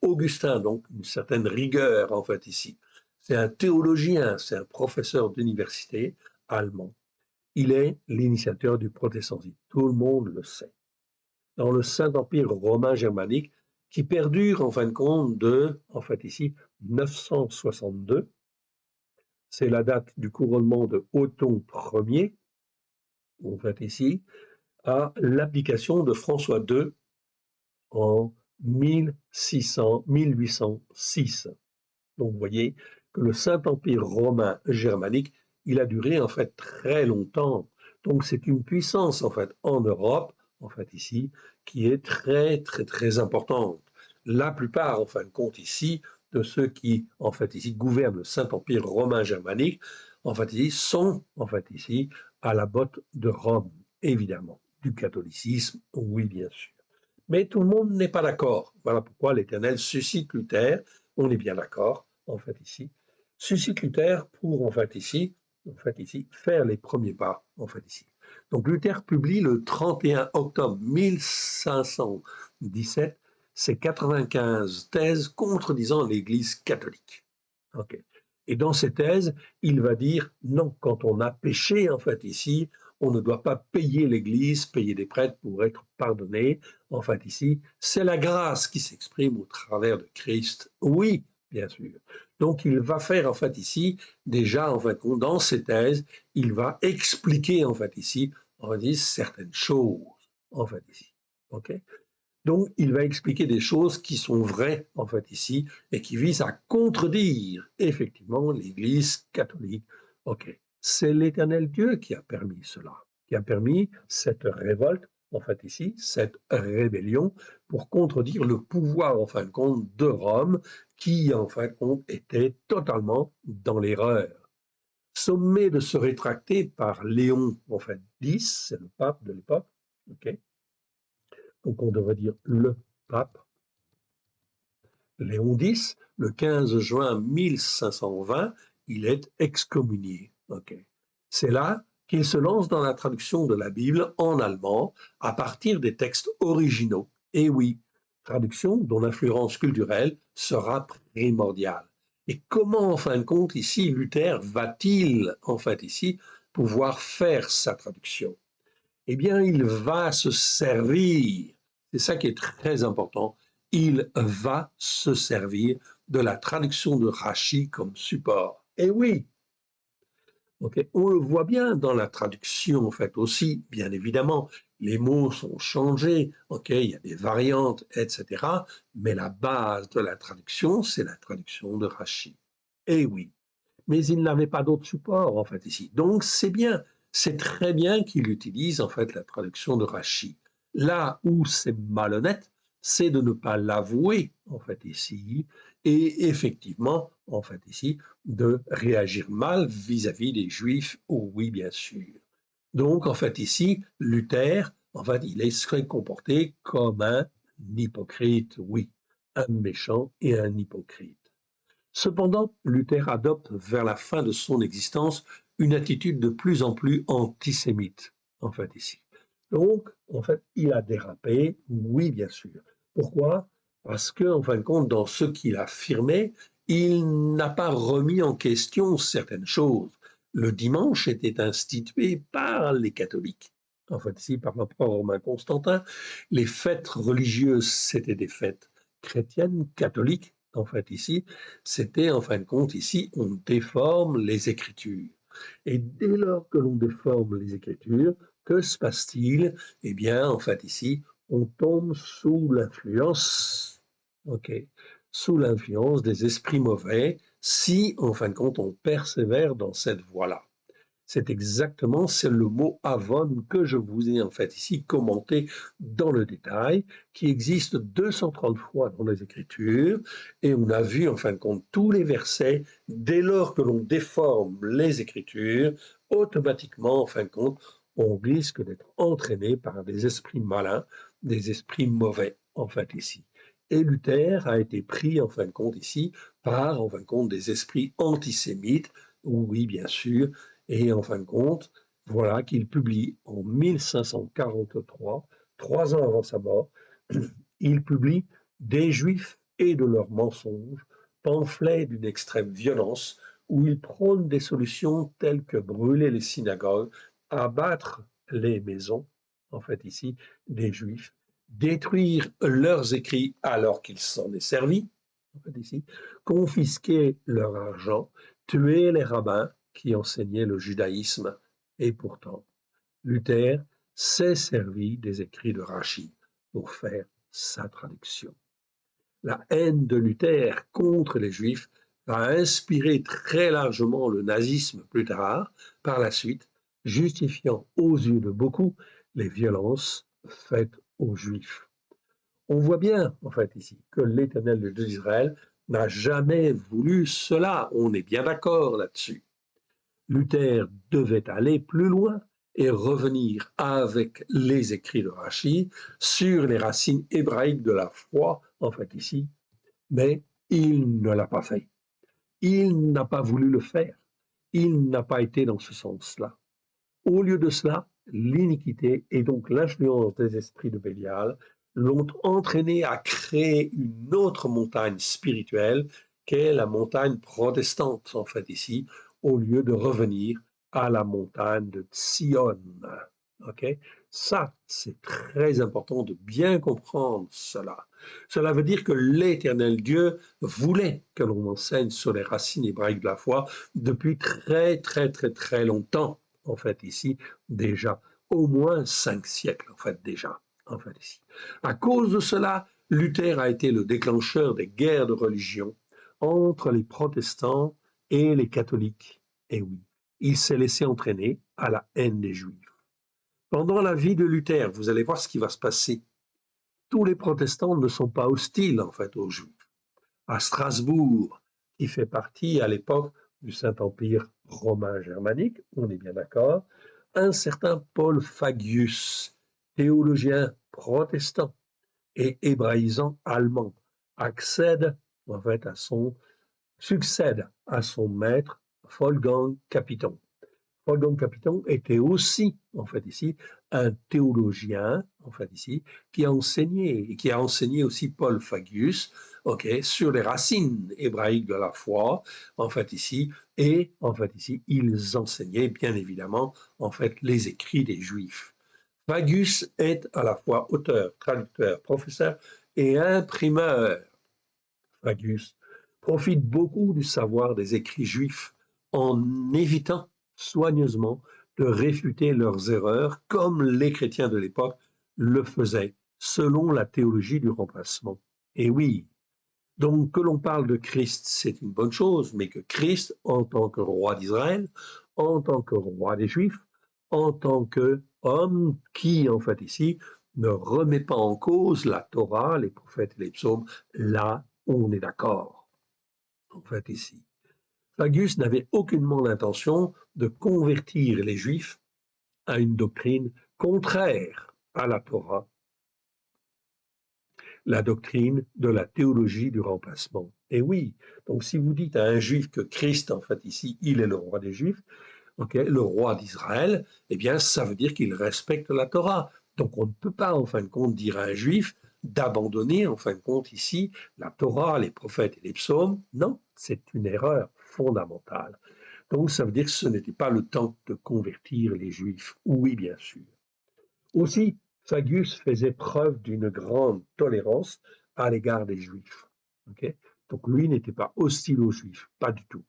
augustin, donc une certaine rigueur en fait ici. C'est un théologien, c'est un professeur d'université allemand. Il est l'initiateur du protestantisme, tout le monde le sait. Dans le Saint-Empire romain germanique, qui perdure en fin de compte de, en fait ici, 962. C'est la date du couronnement de Othon Ier, en fait ici, à l'abdication de François II en 1806. Donc vous voyez que le Saint-Empire romain germanique, il a duré en fait très longtemps. Donc c'est une puissance en fait en Europe, en fait ici, qui est très très très importante. La plupart en fin de compte ici de ceux qui en fait ici gouvernent le Saint-Empire romain germanique, en fait ici sont en fait ici à la botte de Rome, évidemment, du catholicisme, oui bien sûr. Mais tout le monde n'est pas d'accord. Voilà pourquoi l'Éternel suscite Luther, on est bien d'accord, en fait, ici, suscite Luther pour, en fait, ici, faire les premiers pas, en fait, ici. Donc Luther publie le 31 octobre 1517 ses 95 thèses contredisant l'Église catholique. Okay. Et dans ces thèses, il va dire non, quand on a péché, en fait, ici, on ne doit pas payer l'Église, payer des prêtres pour être pardonné. En fait, ici, c'est la grâce qui s'exprime au travers de Christ. Oui, bien sûr. Donc, il va faire, en fait, ici, déjà, en fait, dans ses thèses, il va expliquer, en fait, ici, on va dire certaines choses, en fait, ici. OK? Donc, il va expliquer des choses qui sont vraies, en fait, ici, et qui visent à contredire, effectivement, l'Église catholique. OK. C'est l'Éternel Dieu qui a permis cela, qui a permis cette révolte, en fait, ici, cette rébellion, pour contredire le pouvoir, en fin de compte, de Rome, qui, en fin de compte, était totalement dans l'erreur. Sommé de se rétracter par Léon, en fait, X, c'est le pape de l'époque, OK, donc on devrait dire le pape, Léon X, le 15 juin 1520, il est excommunié. Okay. C'est là qu'il se lance dans la traduction de la Bible en allemand à partir des textes originaux. Et oui, traduction dont l'influence culturelle sera primordiale. Et comment, en fin de compte, ici, Luther va-t-il, en fait, ici, pouvoir faire sa traduction? Eh bien, il va se servir, c'est ça qui est très important, il va se servir de la traduction de Rachi comme support. Et oui, okay, on le voit bien dans la traduction, en fait, aussi, bien évidemment, les mots sont changés, okay, il y a des variantes, etc., mais la base de la traduction, c'est la traduction de Rachi. Et oui, mais il n'avait pas d'autre support, en fait, ici. Donc, c'est bien, c'est très bien qu'il utilise, en fait, la traduction de Rachi. Là où c'est malhonnête, c'est de ne pas l'avouer, en fait, ici, et effectivement, en fait, ici, de réagir mal vis-à-vis des Juifs, oh oui, bien sûr. Donc, en fait, ici, Luther, en fait, il serait comporté comme un hypocrite, oui, un méchant et un hypocrite. Cependant, Luther adopte vers la fin de son existence une attitude de plus en plus antisémite, en fait, ici. Donc, en fait, il a dérapé, oui, bien sûr. Pourquoi? Parce que, en fin de compte, dans ce qu'il affirmait, il n'a pas remis en question certaines choses. Le dimanche était institué par les catholiques, en fait, ici, par l'empereur romain Constantin. Les fêtes religieuses, c'était des fêtes chrétiennes, catholiques, en fait, ici, c'était en fin de compte, ici, on déforme les Écritures. Et dès lors que l'on déforme les Écritures, que se passe-t-il? Eh bien, en fait, ici, on tombe sous l'influence, ok, sous l'influence des esprits mauvais, si, en fin de compte, on persévère dans cette voie-là. C'est exactement, c'est le mot avon que je vous ai en fait ici commenté dans le détail, qui existe 230 fois dans les Écritures, et on a vu en fin de compte tous les versets, dès lors que l'on déforme les Écritures, automatiquement en fin de compte, on risque d'être entraîné par des esprits malins, des esprits mauvais en fait ici. Et Luther a été pris en fin de compte ici par en fin de compte des esprits antisémites, oui bien sûr, et en fin de compte, voilà qu'il publie en 1543, 3 ans avant sa mort, il publie Des Juifs et de leurs mensonges, pamphlet d'une extrême violence, où il prône des solutions telles que brûler les synagogues, abattre les maisons, en fait ici, des Juifs, détruire leurs écrits alors qu'ils s'en est servi, en fait ici, confisquer leur argent, tuer les rabbins, qui enseignait le judaïsme, et pourtant, Luther s'est servi des écrits de Rachi pour faire sa traduction. La haine de Luther contre les Juifs va inspirer très largement le nazisme plus tard, par la suite, justifiant aux yeux de beaucoup les violences faites aux Juifs. On voit bien, en fait, ici, que l'Éternel de d'Israël n'a jamais voulu cela. On est bien d'accord là-dessus. Luther devait aller plus loin et revenir avec les écrits de Rachi sur les racines hébraïques de la foi, en fait ici, mais il ne l'a pas fait. Il n'a pas voulu le faire. Il n'a pas été dans ce sens-là. Au lieu de cela, l'iniquité et donc l'influence des esprits de Bélial l'ont entraîné à créer une autre montagne spirituelle qu'est la montagne protestante, en fait, ici, au lieu de revenir à la montagne de Sion. Ok, ça, c'est très important de bien comprendre cela. Cela veut dire que l'Éternel Dieu voulait que l'on enseigne sur les racines hébraïques de la foi depuis très longtemps, en fait, ici, déjà, au moins 5 siècles, en fait, déjà, en fait, ici. À cause de cela, Luther a été le déclencheur des guerres de religion entre les protestants et les catholiques. Et oui, il s'est laissé entraîner à la haine des Juifs. Pendant la vie de Luther, vous allez voir ce qui va se passer. Tous les protestants ne sont pas hostiles, en fait, aux Juifs. À Strasbourg, qui fait partie à l'époque du Saint-Empire romain germanique, on est bien d'accord, un certain Paul Fagius, théologien protestant et hébraïsant allemand, succède à son maître Wolfgang Capito. Wolfgang Capito était aussi, en fait, ici, un théologien, en fait, ici, qui a enseigné aussi Paul Fagius, sur les racines hébraïques de la foi, en fait, ici, et, en fait, ici, ils enseignaient, bien évidemment, en fait, les écrits des Juifs. Fagius est à la fois auteur, traducteur, professeur et imprimeur. Fagius profite beaucoup du savoir des écrits juifs en évitant soigneusement de réfuter leurs erreurs comme les chrétiens de l'époque le faisaient selon la théologie du remplacement. Et oui, donc que l'on parle de Christ, c'est une bonne chose, mais que Christ, en tant que roi d'Israël, en tant que roi des Juifs, en tant qu'homme qui, en fait ici, ne remet pas en cause la Torah, les prophètes et les psaumes, là, on est d'accord, en fait ici. Fagius n'avait aucunement l'intention de convertir les Juifs à une doctrine contraire à la Torah, la doctrine de la théologie du remplacement. Et oui, donc si vous dites à un Juif que Christ, en fait ici, il est le roi des Juifs, le roi d'Israël, eh bien ça veut dire qu'il respecte la Torah. Donc on ne peut pas, en fin de compte, dire à un Juif d'abandonner, en fin de compte, ici, la Torah, les prophètes et les psaumes. Non, c'est une erreur fondamentale. Donc ça veut dire que ce n'était pas le temps de convertir les Juifs. Oui, bien sûr. Aussi, Fagius faisait preuve d'une grande tolérance à l'égard des Juifs. Okay, donc lui n'était pas hostile aux Juifs, pas du tout.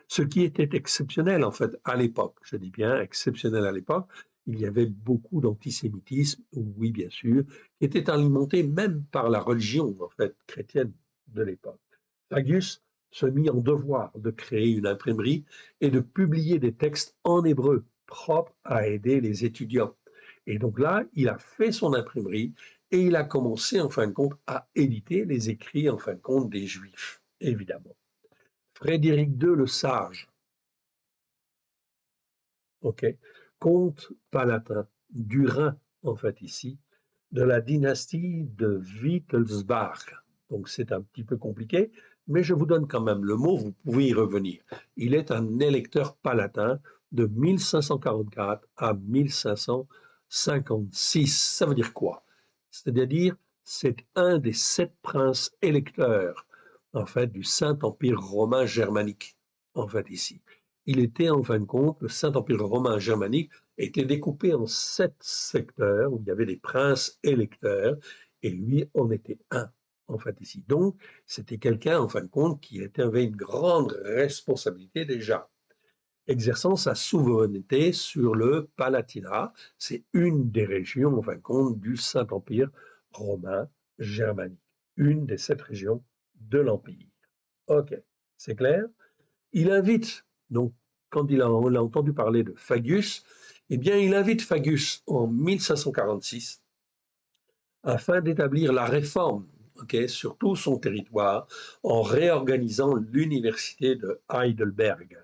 Ce qui était exceptionnel en fait à l'époque, je dis bien exceptionnel à l'époque, il y avait beaucoup d'antisémitisme, oui bien sûr, qui était alimenté même par la religion en fait chrétienne de l'époque. Fagius se mit en devoir de créer une imprimerie et de publier des textes en hébreu propres à aider les étudiants. Et donc là, il a fait son imprimerie et il a commencé en fin de compte à éditer les écrits en fin de compte des Juifs, évidemment. Frédéric II le Sage, comte palatin du Rhin, en fait ici, de la dynastie de Wittelsbach. Donc c'est un petit peu compliqué, mais je vous donne quand même le mot, vous pouvez y revenir. Il est un électeur palatin de 1544 à 1556. Ça veut dire quoi? C'est-à-dire, c'est un des 7 princes électeurs, en fait, du Saint-Empire romain germanique, en fait, ici. Il était, en fin de compte, le Saint-Empire romain germanique était découpé en 7 secteurs où il y avait des princes électeurs, et lui en était un, en fait, ici. Donc, c'était quelqu'un, en fin de compte, qui avait une grande responsabilité déjà, exerçant sa souveraineté sur le Palatinat. C'est une des régions, en fin de compte, du Saint-Empire romain germanique. Une des 7 régions de l'Empire. Ok, c'est clair? Il invite, donc, quand on a entendu parler de Fagius, eh bien, il invite Fagius en 1546 afin d'établir la réforme sur tout son territoire en réorganisant l'université de Heidelberg.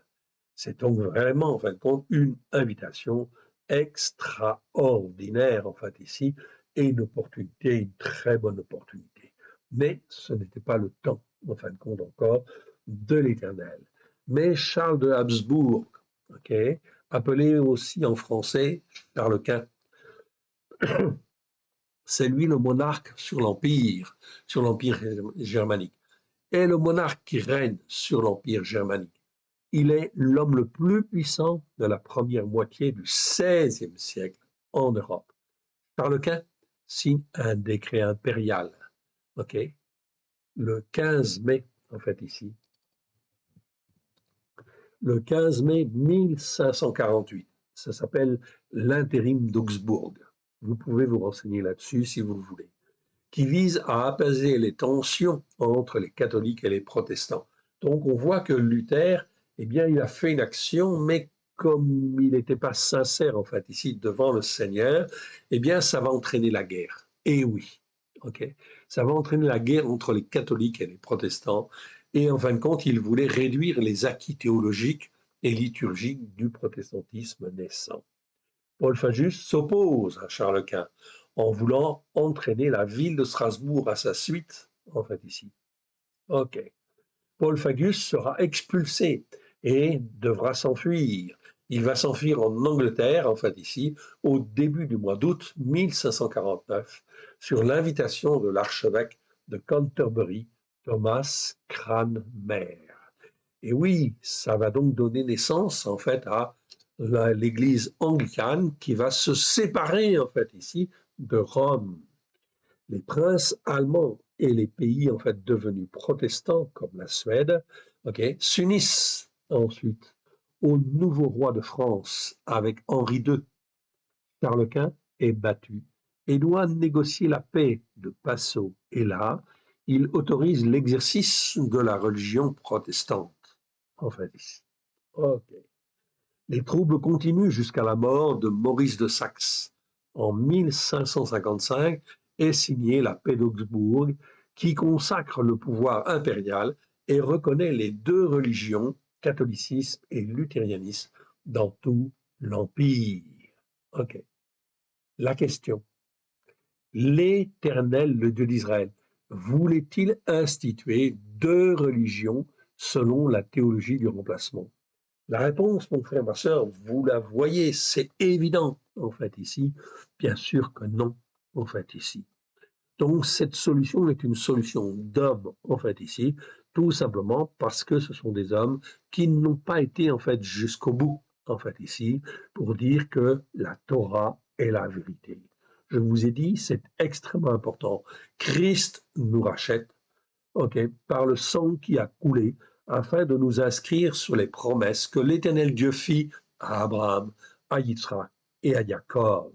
C'est donc vraiment, en fin de compte, une invitation extraordinaire, en fait, ici, et une opportunité, une très bonne opportunité. Mais ce n'était pas le temps, en fin de compte, encore, de l'Éternel. Mais Charles de Habsbourg, ok, appelé aussi en français Charles Quint, c'est lui le monarque sur l'Empire germanique. Et le monarque qui règne sur l'Empire germanique, il est l'homme le plus puissant de la première moitié du XVIe siècle en Europe. Charles Quint signe un décret impérial, ok, le 15 mai, en fait, ici, le 15 mai 1548. Ça s'appelle l'intérim d'Augsbourg. Vous pouvez vous renseigner là-dessus si vous le voulez, qui vise à apaiser les tensions entre les catholiques et les protestants. Donc on voit que Luther, eh bien, il a fait une action, mais comme il n'était pas sincère, en fait, ici, devant le Seigneur, eh bien, ça va entraîner la guerre. Et oui, ok, ça va entraîner la guerre entre les catholiques et les protestants. Et en fin de compte, il voulait réduire les acquis théologiques et liturgiques du protestantisme naissant. Paul Fagius s'oppose à Charles Quint en voulant entraîner la ville de Strasbourg à sa suite, en fait ici. Ok. Paul Fagius sera expulsé et devra s'enfuir. Il va s'enfuir en Angleterre, en fait ici, au début du mois d'août 1549, sur l'invitation de l'archevêque de Canterbury, Thomas Cranmer. Et oui, ça va donc donner naissance, en fait, à l'Église anglicane qui va se séparer, en fait, ici, de Rome. Les princes allemands et les pays, en fait, devenus protestants, comme la Suède, okay, s'unissent ensuite au nouveau roi de France avec Henri II. Charles Quint est battu et doit négocier la paix de Passau. Et là, il autorise l'exercice de la religion protestante. En fait, ici. Ok. Les troubles continuent jusqu'à la mort de Maurice de Saxe. En 1555 est signée la paix d'Augsbourg qui consacre le pouvoir impérial et reconnaît les deux religions, catholicisme et luthérianisme, dans tout l'Empire. Ok. La question. L'Éternel, le Dieu d'Israël, voulait-il instituer deux religions selon la théologie du remplacement? La réponse, mon frère, ma soeur, vous la voyez, c'est évident, en fait, ici. Bien sûr que non, en fait, ici. Donc, cette solution est une solution d'hommes, en fait, ici, tout simplement parce que ce sont des hommes qui n'ont pas été, en fait, jusqu'au bout, en fait, ici, pour dire que la Torah est la vérité. Je vous ai dit, c'est extrêmement important. Christ nous rachète, ok, par le sang qui a coulé, afin de nous inscrire sur les promesses que l'Éternel Dieu fit à Abraham, à Yitzhak et à Jacob.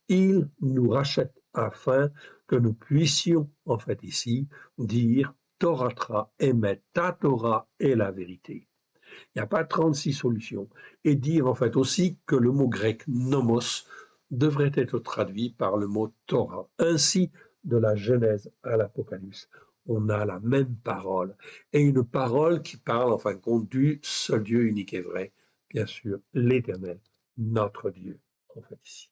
Il nous rachète afin que nous puissions, en fait ici, dire Torah émet, ta Torah est la vérité. Il n'y a pas 36 solutions. Et dire en fait aussi que le mot grec nomos devrait être traduit par le mot Torah. Ainsi, de la Genèse à l'Apocalypse, on a la même parole. Et une parole qui parle en fin de compte du seul Dieu unique et vrai, bien sûr, l'Éternel, notre Dieu, en fait ici.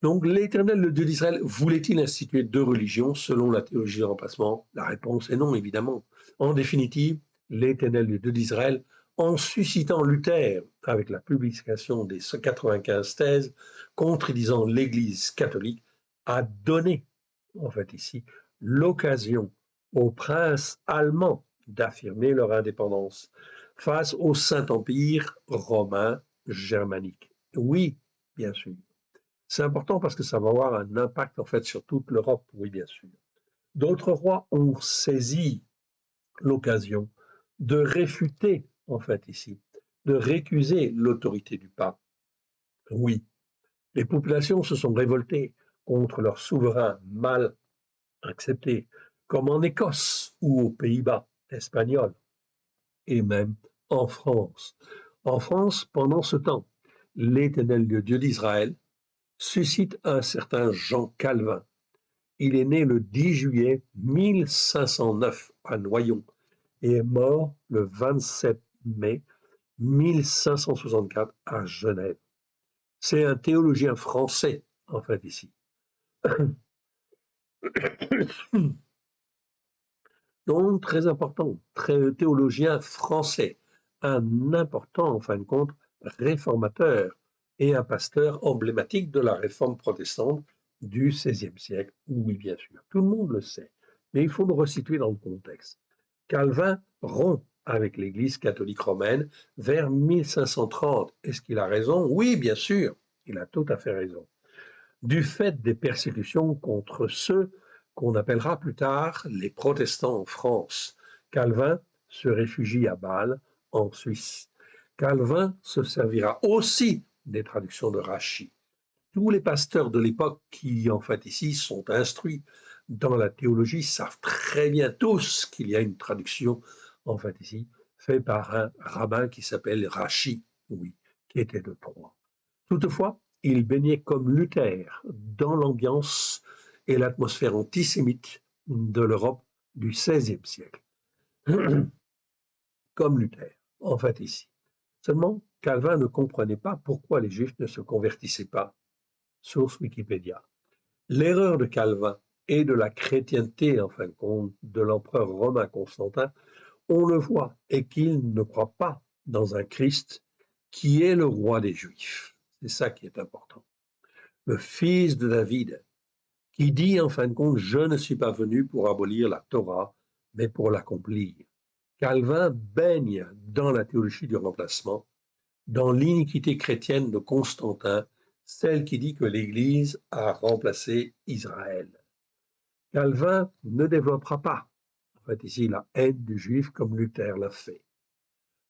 Donc l'Éternel, le Dieu d'Israël, voulait-il instituer deux religions selon la théologie du remplacement? La réponse est non, évidemment. En définitive, l'Éternel, le Dieu d'Israël, en suscitant Luther avec la publication des 95 thèses contredisant l'Église catholique, a donné, en fait ici, l'occasion aux princes allemands d'affirmer leur indépendance face au Saint-Empire romain germanique. Oui, bien sûr. C'est important parce que ça va avoir un impact en fait sur toute l'Europe, oui bien sûr. D'autres rois ont saisi l'occasion de réfuter en fait ici, de récuser l'autorité du pape. Oui, les populations se sont révoltées contre leur souverain mal accepté, comme en Écosse ou aux Pays-Bas espagnols, et même en France. En France, pendant ce temps, l'Éternel, le Dieu d'Israël, suscite un certain Jean Calvin. Il est né le 10 juillet 1509 à Noyon et est mort le 27 mai 1564 à Genève. C'est un théologien français, en fait, ici. Donc, très important, très théologien français, un important, en fin de compte, réformateur et un pasteur emblématique de la réforme protestante du XVIe siècle. Oui, bien sûr, tout le monde le sait, mais il faut me resituer dans le contexte. Calvin rompt avec l'Église catholique romaine vers 1530. Est-ce qu'il a raison? Oui, bien sûr, il a tout à fait raison. Du fait des persécutions contre ceux qu'on appellera plus tard les protestants en France, Calvin se réfugie à Bâle, en Suisse. Calvin se servira aussi des traductions de Rachid. Tous les pasteurs de l'époque qui, en fait, ici, sont instruits dans la théologie savent très bien tous qu'il y a une traduction, en fait, ici, faite par un rabbin qui s'appelle Rachid, oui, qui était de Troyes. Toutefois, il baignait comme Luther dans l'ambiance et l'atmosphère antisémite de l'Europe du XVIe siècle. Comme Luther, en fait, ici. Seulement, Calvin ne comprenait pas pourquoi les Juifs ne se convertissaient pas. Source Wikipédia. L'erreur de Calvin et de la chrétienté, en fin de compte, de l'empereur romain Constantin, on le voit, et qu'il ne croit pas dans un Christ qui est le roi des Juifs. C'est ça qui est important. Le fils de David, qui dit en fin de compte, je ne suis pas venu pour abolir la Torah, mais pour l'accomplir. Calvin baigne dans la théologie du remplacement, dans l'iniquité chrétienne de Constantin, celle qui dit que l'Église a remplacé Israël. Calvin ne développera pas, en fait ici, la haine du juif comme Luther l'a fait.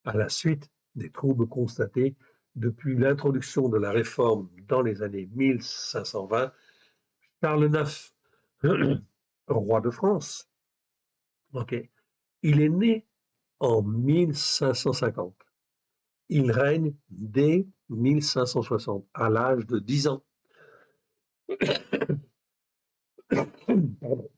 À la suite des troubles constatés depuis l'introduction de la réforme dans les années 1520, Charles IX, roi de France, okay, il est né en 1550. Il règne dès 1560, à l'âge de 10 ans. Pardon.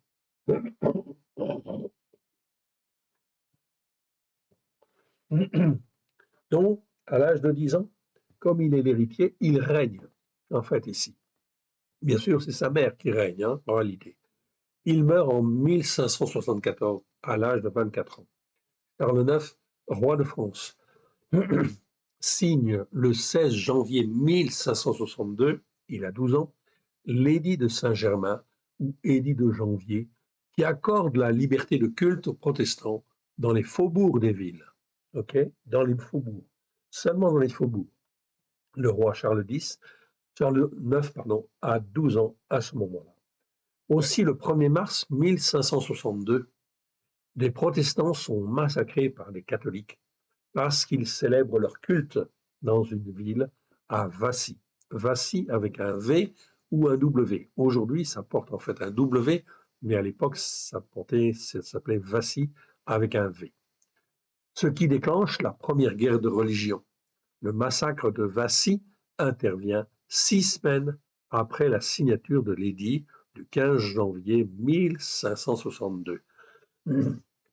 Donc, à l'âge de 10 ans, comme il est l'héritier, il règne, en fait, ici. Bien sûr, c'est sa mère qui règne, hein, en réalité. Il meurt en 1574, à l'âge de 24 ans. Charles IX, roi de France, signe le 16 janvier 1562, il a 12 ans, l'édit de Saint-Germain, ou édit de janvier, qui accorde la liberté de culte aux protestants dans les faubourgs des villes. Ok, dans les faubourgs, seulement dans les faubourgs. Le roi Charles IX, a 12 ans à ce moment-là. Aussi, le 1er mars 1562, des protestants sont massacrés par les catholiques parce qu'ils célèbrent leur culte dans une ville à Vassy. Vassy avec un V ou un W. Aujourd'hui, ça porte en fait un W, mais à l'époque, ça s'appelait Vassy avec un V. Ce qui déclenche la première guerre de religion. Le massacre de Vassy intervient 6 semaines après la signature de l'édit du 15 janvier 1562,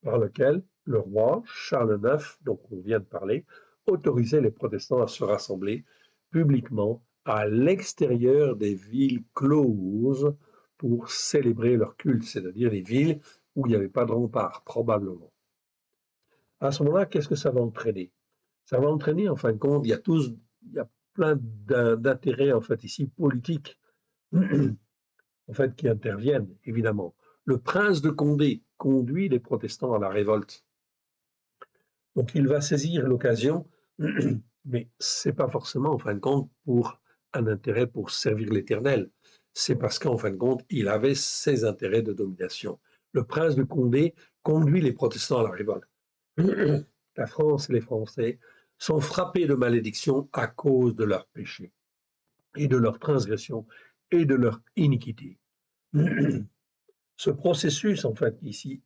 par lequel le roi Charles IX, dont on vient de parler, autorisait les protestants à se rassembler publiquement à l'extérieur des villes closes pour célébrer leur culte, c'est-à-dire les villes où il n'y avait pas de rempart, probablement. À ce moment-là, qu'est-ce que ça va entraîner? Ça va entraîner, en fin de compte, il y a plein d'intérêts, en fait, ici, politiques, en fait, qui interviennent, évidemment. Le prince de Condé conduit les protestants à la révolte. Donc, il va saisir l'occasion, mais c'est pas forcément, en fin de compte, pour un intérêt pour servir l'Éternel. C'est parce qu'en fin de compte, il avait ses intérêts de domination. Le prince de Condé conduit les protestants à la révolte. La France et les Français sont frappés de malédiction à cause de leurs péchés et de leurs transgressions et de leur iniquité. Ce processus, en fait, ici,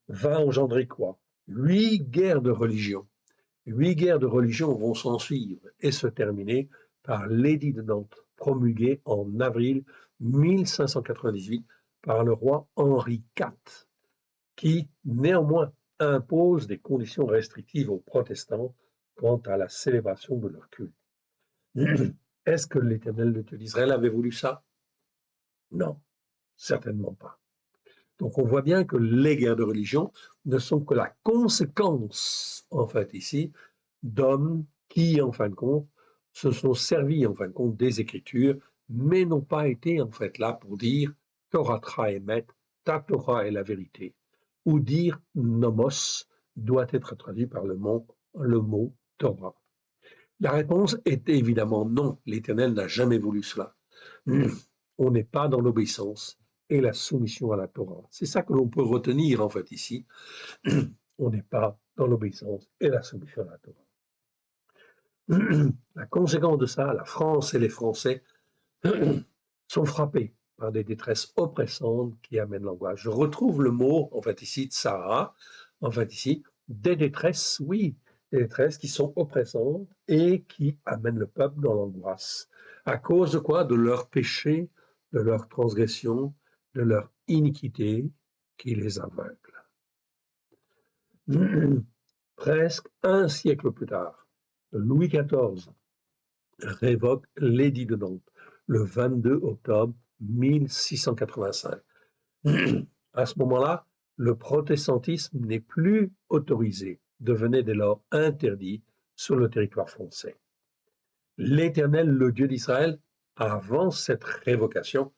va engendrer quoi? 8 guerres de religion. 8 guerres de religion vont s'en suivre et se terminer par l'édit de Nantes, promulgué en avril 1598 par le roi Henri IV, qui, néanmoins, impose des conditions restrictives aux protestants quant à la célébration de leur culte. Est-ce que l'Éternel, le Dieu d'Israël, avait voulu ça? Non, certainement pas. Donc on voit bien que les guerres de religion ne sont que la conséquence, en fait, ici, d'hommes qui, en fin de compte, se sont servis, en fin de compte, des Écritures, mais n'ont pas été, en fait, là pour dire Torah emet, ta Torah est la vérité, ou dire nomos doit être traduit par le mot Torah. La réponse était évidemment non, l'Éternel n'a jamais voulu cela. On n'est pas dans l'obéissance et la soumission à la Torah. C'est ça que l'on peut retenir en fait ici. On n'est pas dans l'obéissance et la soumission à la Torah. La conséquence de ça, la France et les Français sont frappés par des détresses oppressantes qui amènent l'angoisse. Je retrouve le mot, en fait ici, tsara, en fait ici, des détresses, oui, des détresses qui sont oppressantes et qui amènent le peuple dans l'angoisse. À cause de quoi? De leur péché, de leur transgression, de leur iniquité qui les aveugle. Presque un siècle plus tard, Louis XIV révoque l'édit de Nantes le 22 octobre 1685. À ce moment-là, le protestantisme n'est plus autorisé, devenait dès lors interdit sur le territoire français. L'Éternel, le Dieu d'Israël, avant cette révocation,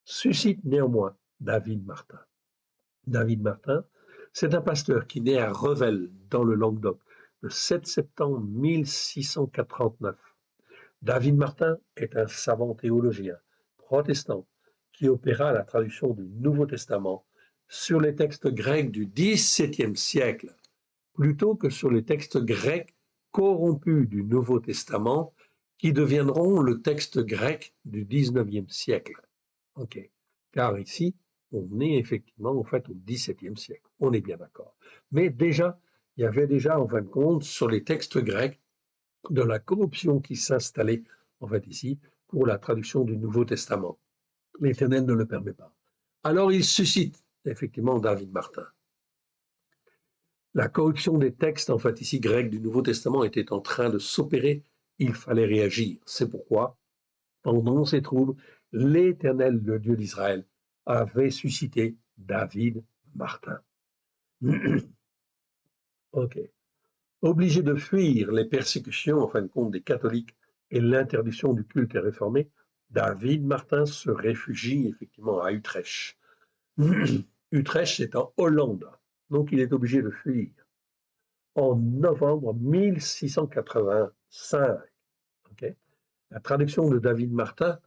suscite néanmoins David Martin. David Martin, c'est un pasteur qui naît à Revel, dans le Languedoc, le 7 septembre 1649. David Martin est un savant théologien protestant qui opéra la traduction du Nouveau Testament sur les textes grecs du XVIIe siècle, plutôt que sur les textes grecs corrompus du Nouveau Testament qui deviendront le texte grec du XIXe siècle. Ok. Car ici, on est effectivement en fait au XVIIe siècle. On est bien d'accord. Mais déjà, il y avait déjà en fin de compte sur les textes grecs de la corruption qui s'installait en fait ici pour la traduction du Nouveau Testament. L'Éternel ne le permet pas. Alors il suscite effectivement David Martin. La corruption des textes en fait ici grecs du Nouveau Testament était en train de s'opérer. Il fallait réagir. C'est pourquoi, pendant ces troubles, l'Éternel, le Dieu d'Israël, avait suscité David Martin. Ok. Obligé de fuir les persécutions, en fin de compte, des catholiques et l'interdiction du culte réformé, David Martin se réfugie effectivement à Utrecht. Utrecht, c'est en Hollande, donc il est obligé de fuir. En novembre 1685, okay, la traduction de David Martin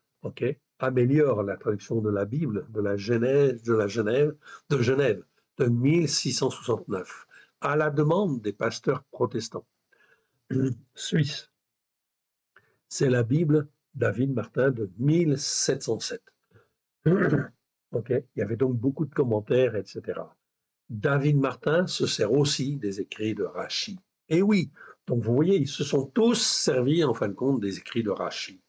améliore la traduction de la Bible de Genève de 1669 à la demande des pasteurs protestants suisses. C'est la Bible David Martin de 1707. Il y avait donc beaucoup de commentaires, etc. David Martin se sert aussi des écrits de Rachi. Et oui, donc vous voyez, ils se sont tous servis en fin de compte des écrits de Rachi.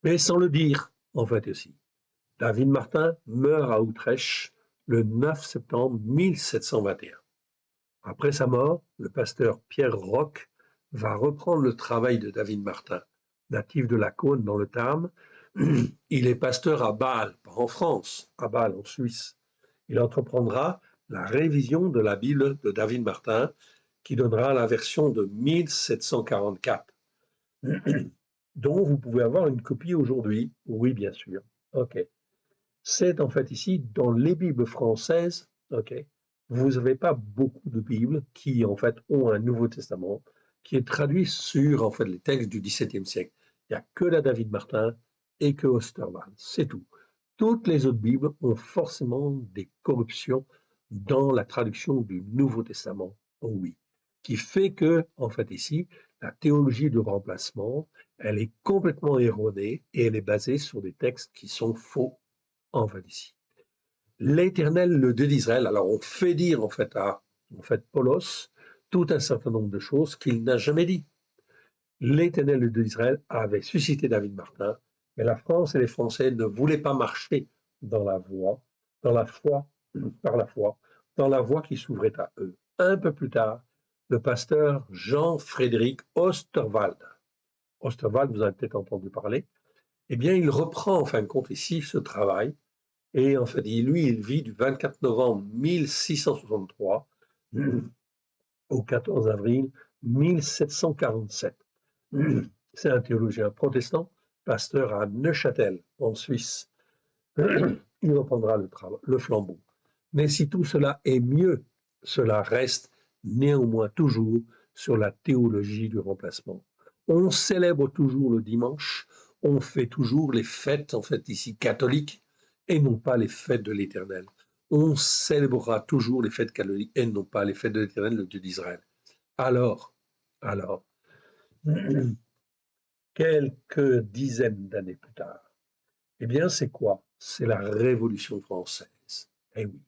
Mais sans le dire, en fait aussi. David Martin meurt à Utrecht le 9 septembre 1721. Après sa mort, le pasteur Pierre Roch va reprendre le travail de David Martin, natif de la Cône dans le Tarn. Il est pasteur à Bâle, pas en France, à Bâle en Suisse. Il entreprendra la révision de la Bible de David Martin, qui donnera la version de 1744, dont vous pouvez avoir une copie aujourd'hui. Oui, bien sûr. Ok. C'est en fait ici, dans les Bibles françaises, vous n'avez pas beaucoup de Bibles qui, en fait, ont un Nouveau Testament qui est traduit sur, en fait, les textes du XVIIe siècle. Il n'y a que la David Martin et que Osterwald. C'est tout. Toutes les autres Bibles ont forcément des corruptions dans la traduction du Nouveau Testament. Oh oui. Qui fait que, en fait, ici, la théologie du remplacement, elle est complètement erronée et elle est basée sur des textes qui sont faux, en fait, ici. L'Éternel, le Dieu d'Israël, alors on fait dire en fait à Paulos tout un certain nombre de choses qu'il n'a jamais dit. L'Éternel, le Dieu d'Israël, avait suscité David Martin, mais la France et les Français ne voulaient pas marcher dans la voie, par la foi, dans la voie qui s'ouvrait à eux. Un peu plus tard, le pasteur Jean-Frédéric Osterwald. Osterwald, vous avez peut-être entendu parler. Eh bien, il reprend en fin de compte ici ce travail. Et en fait, lui, il vit du 24 novembre 1663 au 14 avril 1747. C'est un théologien protestant, pasteur à Neuchâtel, en Suisse. Il reprendra le flambeau. Mais si tout cela est mieux, cela reste néanmoins toujours sur la théologie du remplacement. On célèbre toujours le dimanche, on fait toujours les fêtes, en fait ici catholiques, et non pas les fêtes de l'Éternel. On célébrera toujours les fêtes catholiques et non pas les fêtes de l'Éternel, le Dieu d'Israël. Alors, quelques dizaines d'années plus tard, eh bien, c'est quoi? C'est la Révolution française. Eh oui.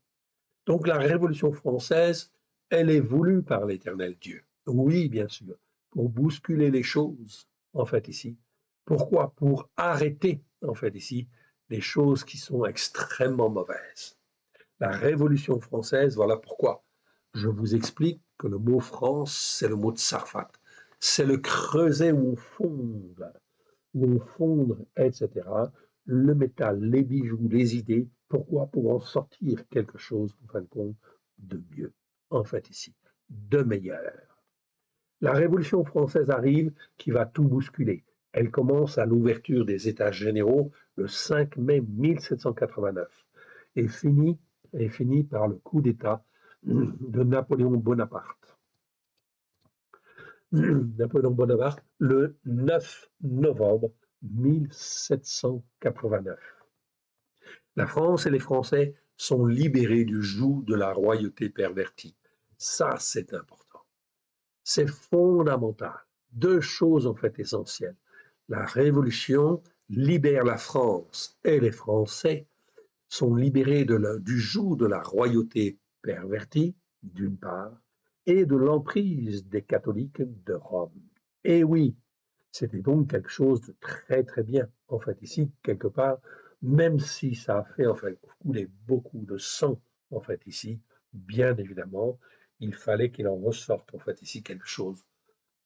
Donc, la Révolution française, elle est voulue par l'Éternel Dieu. Oui, bien sûr, pour bousculer les choses, en fait, ici. Pourquoi? Pour arrêter, en fait, ici, les choses qui sont extrêmement mauvaises. La Révolution française, voilà pourquoi. Je vous explique que le mot France, c'est le mot de Sarfat. C'est le creuset où on fonde, etc., le métal, les bijoux, les idées. Pourquoi? Pour en sortir quelque chose, en fin de compte, de mieux. En fait, ici, de meilleur. La Révolution française arrive qui va tout bousculer. Elle commence à l'ouverture des États généraux le 5 mai 1789 et finit par le coup d'État de Napoléon Bonaparte. Napoléon Bonaparte le 9 novembre 1789. La France et les Français sont libérés du joug de la royauté pervertie. Ça, c'est important. C'est fondamental. Deux choses en fait essentielles. La Révolution libère la France et les Français sont libérés du joug de la royauté pervertie, d'une part, et de l'emprise des catholiques de Rome. Et oui, c'était donc quelque chose de très très bien, en fait, ici, quelque part, même si ça a fait, en fait, couler beaucoup de sang, en fait, ici, bien évidemment, il fallait qu'il en ressorte, en fait, ici, quelque chose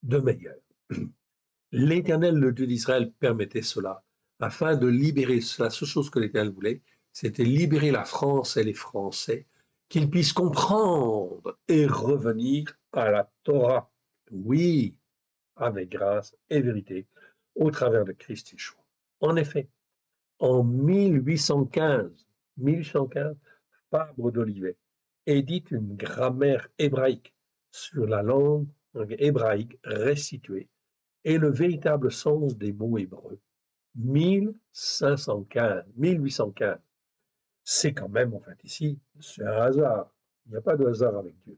de meilleur. L'Éternel, le Dieu d'Israël, permettait cela, afin de libérer, la seule chose que l'Éternel voulait, c'était libérer la France et les Français, qu'ils puissent comprendre et revenir à la Torah. Oui, avec grâce et vérité, au travers de Christ Yeshua. En effet, en 1815, Fabre d'Olivet édite une grammaire hébraïque sur la langue hébraïque restituée et le véritable sens des mots hébreux. 1815. C'est quand même, en fait, ici, c'est un hasard. Il n'y a pas de hasard avec Dieu.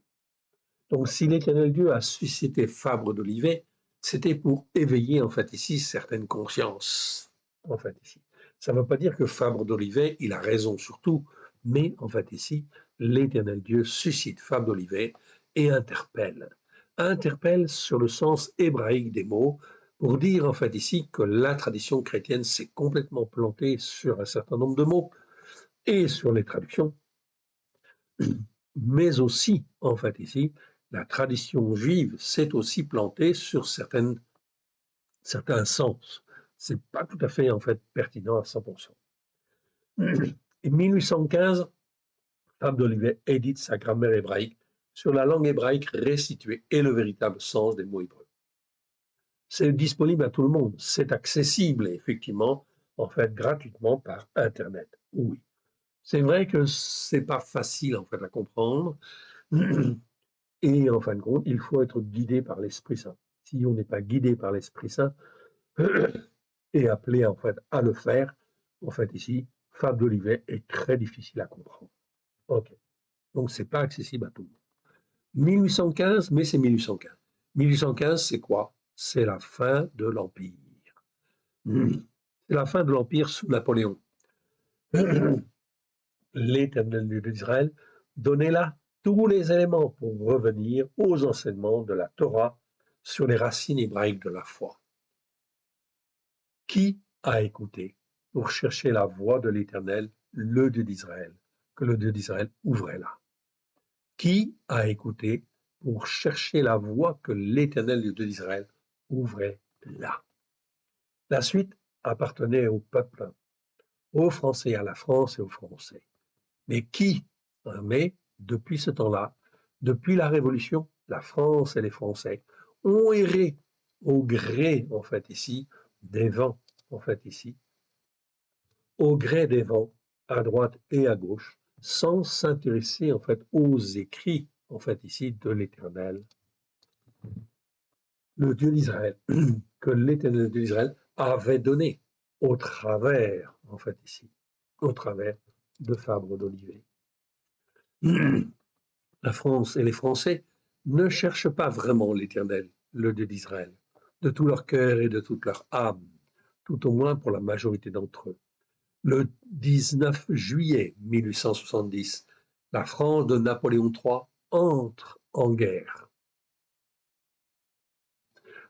Donc, si l'Éternel Dieu a suscité Fabre d'Olivet, c'était pour éveiller, en fait, ici, certaines consciences. En fait, ici. Ça ne veut pas dire que Fabre d'Olivet, il a raison sur tout, mais, en fait, ici, l'Éternel Dieu suscite Fabre d'Olivet et interpelle sur le sens hébraïque des mots, pour dire, en fait, ici, que la tradition chrétienne s'est complètement plantée sur un certain nombre de mots et sur les traductions, mais aussi, en fait, ici, la tradition juive s'est aussi plantée sur certains sens. C'est pas tout à fait, en fait, pertinent à 100%. En 1815, Fabre d'Olivet édite sa grammaire hébraïque sur la langue hébraïque restituée et le véritable sens des mots hébreux. C'est disponible à tout le monde, c'est accessible, effectivement, en fait, gratuitement par Internet. Oui. C'est vrai que c'est pas facile, en fait, à comprendre. Et en fin de compte, il faut être guidé par l'Esprit Saint. Si on n'est pas guidé par l'Esprit Saint et appelé en fait à le faire, en fait ici, Fabre d'Olivet est très difficile à comprendre. Ok. Donc c'est pas accessible à tout le monde. 1815, mais c'est 1815. 1815, c'est quoi? C'est la fin de l'Empire. C'est la fin de l'Empire sous Napoléon. L'Éternel Dieu d'Israël donnait là tous les éléments pour revenir aux enseignements de la Torah sur les racines hébraïques de la foi. Qui a écouté pour chercher la voix de l'Éternel, le Dieu d'Israël, que le Dieu d'Israël ouvrait là? Qui a écouté pour chercher la voie que l'Éternel, le Dieu d'Israël, ouvrait là. La suite appartenait au peuple, aux Français, à la France et aux Français. Mais qui, mais depuis ce temps-là, depuis la Révolution, la France et les Français ont erré au gré, en fait, ici, des vents, en fait, ici, au gré des vents, à droite et à gauche, sans s'intéresser, en fait, aux écrits, en fait, ici, de l'Éternel, le Dieu d'Israël, que l'Éternel Dieu d'Israël avait donné au travers, en fait, ici, au travers de Fabre d'Olivet. La France et les Français ne cherchent pas vraiment l'Éternel, le Dieu d'Israël, de tout leur cœur et de toute leur âme, tout au moins pour la majorité d'entre eux. Le 19 juillet 1870, la France de Napoléon III entre en guerre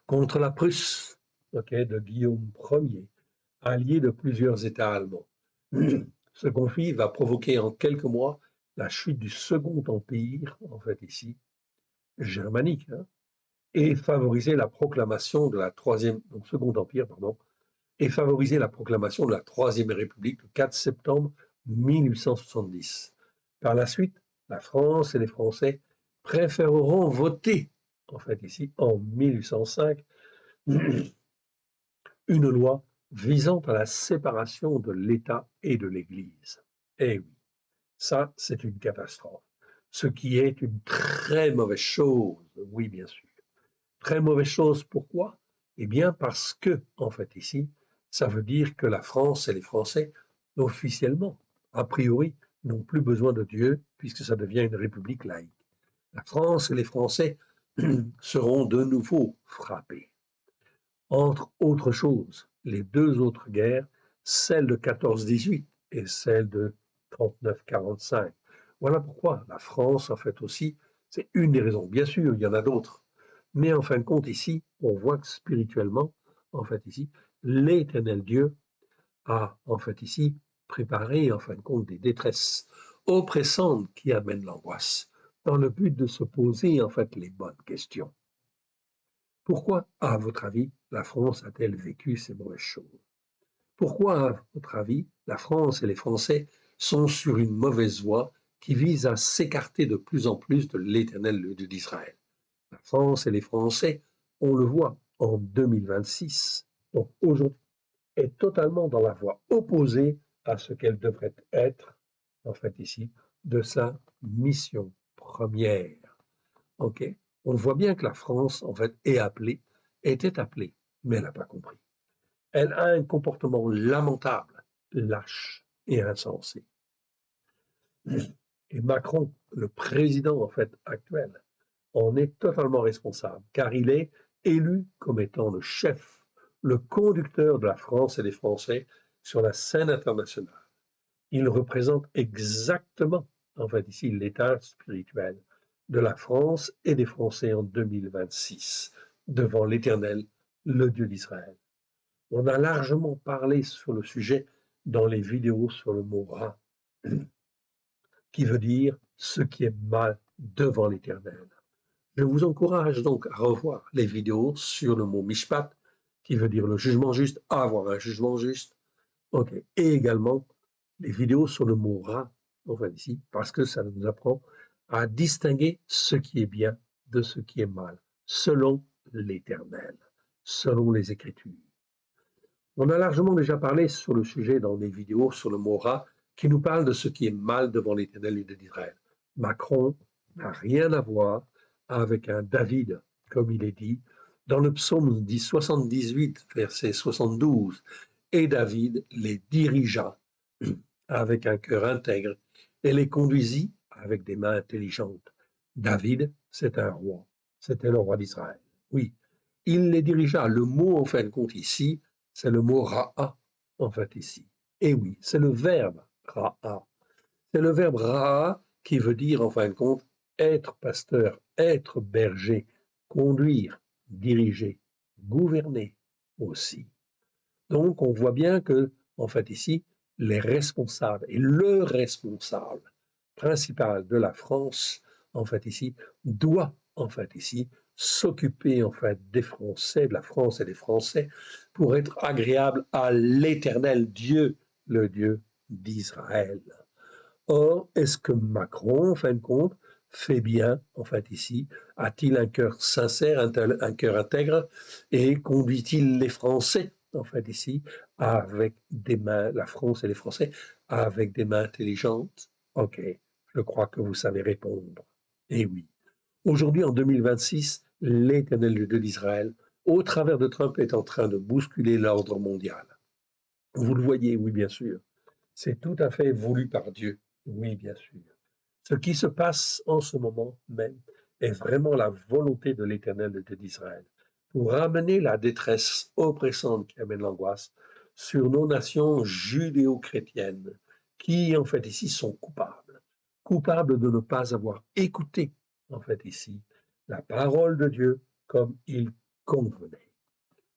contre la Prusse, de Guillaume Ier, allié de plusieurs États allemands. Ce conflit va provoquer en quelques mois la chute du Second Empire, en fait ici, germanique, et favoriser la proclamation de la Second Empire, et favoriser la proclamation de la Troisième République le 4 septembre 1870. Par la suite, la France et les Français préféreront voter, en fait ici, en 1805, une loi visant à la séparation de l'État et de l'Église. Eh oui, ça, c'est une catastrophe. Ce qui est une très mauvaise chose, oui, bien sûr. Très mauvaise chose, pourquoi? Eh bien, parce que, en fait, ici, ça veut dire que la France et les Français, officiellement, a priori, n'ont plus besoin de Dieu, puisque ça devient une république laïque. La France et les Français seront de nouveau frappés. Entre autres choses, les deux autres guerres, celle de 14-18 et celle de 39-45. Voilà pourquoi la France, en fait aussi, c'est une des raisons. Bien sûr, il y en a d'autres. Mais en fin de compte, ici, on voit que spirituellement, en fait ici, l'Éternel Dieu a, en fait ici, préparé, en fin de compte, des détresses oppressantes qui amènent l'angoisse, dans le but de se poser, en fait, les bonnes questions. Pourquoi, à votre avis, la France a-t-elle vécu ces mauvaises choses? Pourquoi, à votre avis, la France et les Français sont sur une mauvaise voie qui vise à s'écarter de plus en plus de l'Éternel, le Dieu d'Israël? La France et les Français, on le voit en 2026, donc aujourd'hui, est totalement dans la voie opposée à ce qu'elle devrait être, en fait ici, de sa mission première. Ok? On voit bien que la France, en fait, était appelée, mais elle n'a pas compris. Elle a un comportement lamentable, lâche et insensé. Et Macron, le président, en fait, actuel, en est totalement responsable, car il est élu comme étant le chef, le conducteur de la France et des Français sur la scène internationale. Il représente exactement, en fait ici, l'état spirituel de la France et des Français en 2026, devant l'Éternel, le Dieu d'Israël. On a largement parlé sur le sujet dans les vidéos sur le mot rat, qui veut dire ce qui est mal devant l'Éternel. Je vous encourage donc à revoir les vidéos sur le mot mishpat, qui veut dire le jugement juste, avoir un jugement juste. Ok. Et également les vidéos sur le mot rat, enfin ici, parce que ça nous apprend à distinguer ce qui est bien de ce qui est mal, selon l'Éternel, selon les Écritures. On a largement déjà parlé sur le sujet dans des vidéos sur le mot rat, qui nous parle de ce qui est mal devant l'Éternel et d'Israël. Macron n'a rien à voir avec un David, comme il est dit, dans le psaume dit 78, verset 72. Et David les dirigea avec un cœur intègre et les conduisit avec des mains intelligentes. David, c'est un roi. C'était le roi d'Israël. Oui, il les dirigea. Le mot, en fin de compte, ici, c'est le mot ra'a, en fait, ici. Et oui, c'est le verbe ra'a. C'est le verbe ra'a qui veut dire, en fin de compte, être pasteur, être berger, conduire, diriger, gouverner aussi. Donc, on voit bien que, en fait, ici, les responsables et le responsable principal de la France, en fait, ici, doit, en fait, ici, s'occuper, en fait, des Français, de la France et des Français, pour être agréable à l'Éternel Dieu, le Dieu d'Israël. Or, est-ce que Macron, en fin de compte, fait bien, en fait, ici? A-t-il un cœur sincère, un cœur intègre, et conduit-il les Français, en fait, ici, avec des mains, la France et les Français, avec des mains intelligentes? Ok, je crois que vous savez répondre. Et oui. Aujourd'hui, en 2026, l'Éternel Dieu d'Israël, au travers de Trump, est en train de bousculer l'ordre mondial. Vous le voyez, oui, bien sûr. C'est tout à fait voulu par Dieu. Oui, bien sûr. Ce qui se passe en ce moment même est vraiment la volonté de l'Éternel de Dieu d'Israël pour ramener la détresse oppressante qui amène l'angoisse sur nos nations judéo-chrétiennes qui, en fait, ici, sont coupables. Coupables de ne pas avoir écouté, en fait, ici, la parole de Dieu comme il convenait.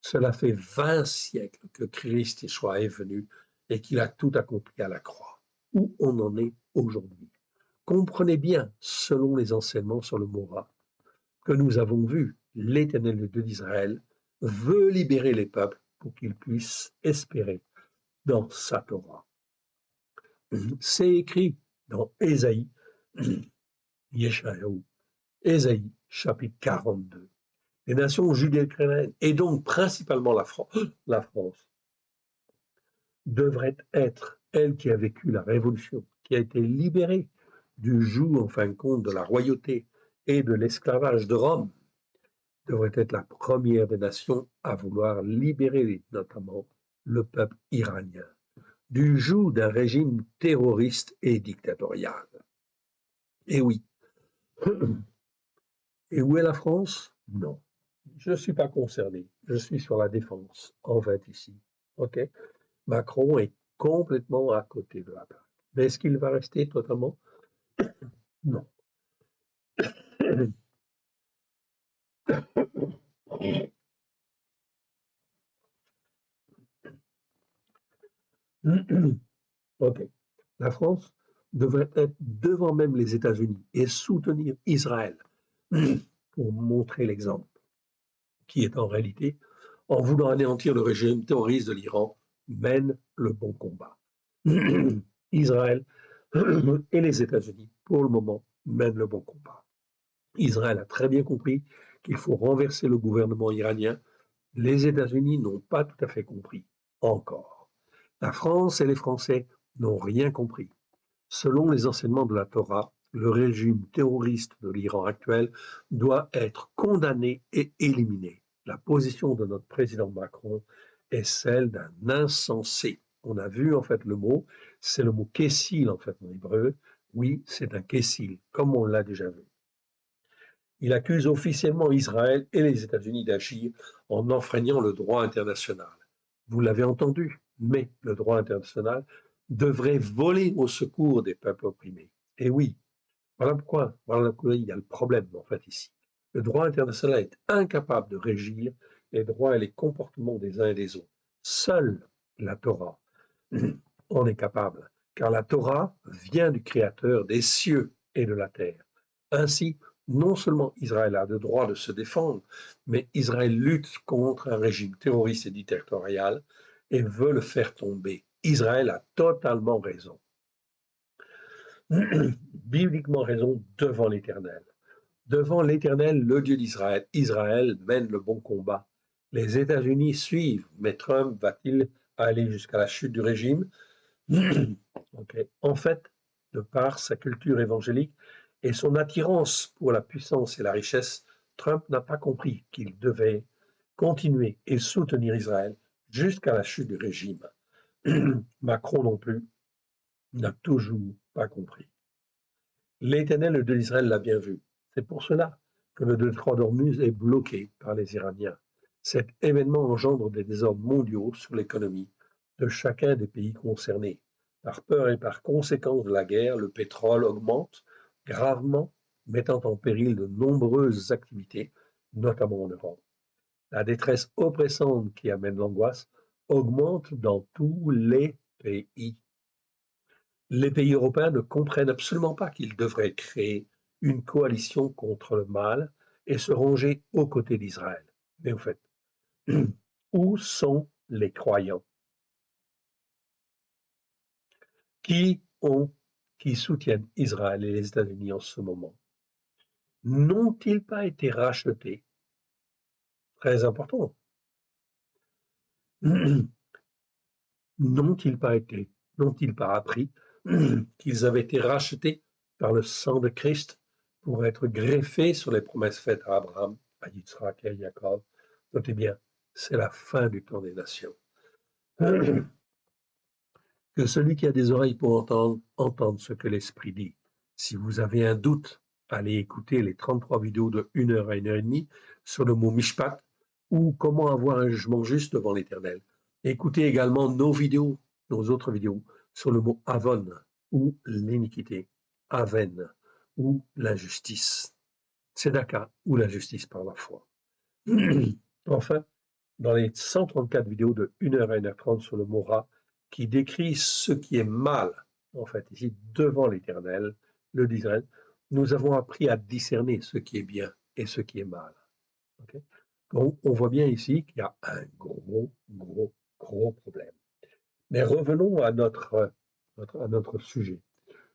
Cela fait 20 siècles que Christ Yeshua est venu et qu'il a tout accompli à la croix. Où on en est aujourd'hui? Comprenez bien, selon les enseignements sur le Mora, que nous avons vu, l'Éternel Dieu d'Israël veut libérer les peuples pour qu'ils puissent espérer dans sa Torah. C'est écrit dans Ésaïe, Yeshayahu, Ésaïe, chapitre 42. Les nations judéo-chrétiennes, et donc principalement la France, devrait être, elle qui a vécu la Révolution, qui a été libérée du joug, en fin de compte, de la royauté et de l'esclavage de Rome, devrait être la première des nations à vouloir libérer notamment le peuple iranien du joug d'un régime terroriste et dictatorial. Et oui. Et où est la France? Non. Je ne suis pas concerné. Je suis sur la défense, en fait, ici. OK? Macron est complètement à côté de la plaque. Mais est-ce qu'il va rester totalement? Non. OK. La France devrait être devant même les États-Unis et soutenir Israël pour montrer l'exemple, qui est en réalité, en voulant anéantir le régime terroriste de l'Iran, mène le bon combat. Israël et les États-Unis, pour le moment, mènent le bon combat. Israël a très bien compris qu'il faut renverser le gouvernement iranien. Les États-Unis n'ont pas tout à fait compris, encore. La France et les Français n'ont rien compris. Selon les enseignements de la Torah, le régime terroriste de l'Iran actuel doit être condamné et éliminé. La position de notre président Macron est celle d'un insensé. On a vu en fait le mot, c'est le mot kessil en fait en hébreu. Oui, c'est un kessil, comme on l'a déjà vu. Il accuse officiellement Israël et les États-Unis d'agir en enfreignant le droit international. Vous l'avez entendu, mais le droit international devrait voler au secours des peuples opprimés. Et oui, voilà pourquoi il y a le problème en fait ici. Le droit international est incapable de régir les droits et les comportements des uns et des autres. Seule la Torah en est capable, car la Torah vient du Créateur des cieux et de la terre. Ainsi, non seulement Israël a le droit de se défendre, mais Israël lutte contre un régime terroriste et dictatorial et veut le faire tomber. Israël a totalement raison. Bibliquement raison devant l'Éternel. Devant l'Éternel, le Dieu d'Israël, Israël mène le bon combat. Les États-Unis suivent, mais Trump va-t-il aller jusqu'à la chute du régime? Okay. En fait, de par sa culture évangélique et son attirance pour la puissance et la richesse, Trump n'a pas compris qu'il devait continuer et soutenir Israël jusqu'à la chute du régime. Macron non plus n'a toujours pas compris. L'Éternel de l'Israël l'a bien vu. C'est pour cela que le détroit d'Ormuz est bloqué par les Iraniens. Cet événement engendre des désordres mondiaux sur l'économie de chacun des pays concernés. Par peur et par conséquence de la guerre, le pétrole augmente gravement, mettant en péril de nombreuses activités, notamment en Europe. La détresse oppressante qui amène l'angoisse augmente dans tous les pays. Les pays européens ne comprennent absolument pas qu'ils devraient créer une coalition contre le mal et se ranger aux côtés d'Israël. Mais en fait, où sont les croyants qui soutiennent Israël et les États-Unis en ce moment? N'ont-ils pas été rachetés? Très important. N'ont-ils pas appris qu'ils avaient été rachetés par le sang de Christ pour être greffés sur les promesses faites à Abraham, à Yitzhak et à Jacob? Notez bien, c'est la fin du temps des nations. Que celui qui a des oreilles pour entendre, entende ce que l'Esprit dit. Si vous avez un doute, allez écouter les 33 vidéos de 1 heure à 1 heure et demie sur le mot Mishpat ou comment avoir un jugement juste devant l'Éternel. Écoutez également nos autres vidéos sur le mot Avon ou l'iniquité, Aven ou l'injustice, Tzedaka ou la justice par la foi. Enfin, dans les 134 vidéos de 1 heure à 1 heure 30 sur le mot Ra, qui décrit ce qui est mal, en fait, ici, devant l'Éternel, le d'Israël, nous avons appris à discerner ce qui est bien et ce qui est mal. Okay? Donc, on voit bien ici qu'il y a un gros problème. Mais revenons à notre sujet.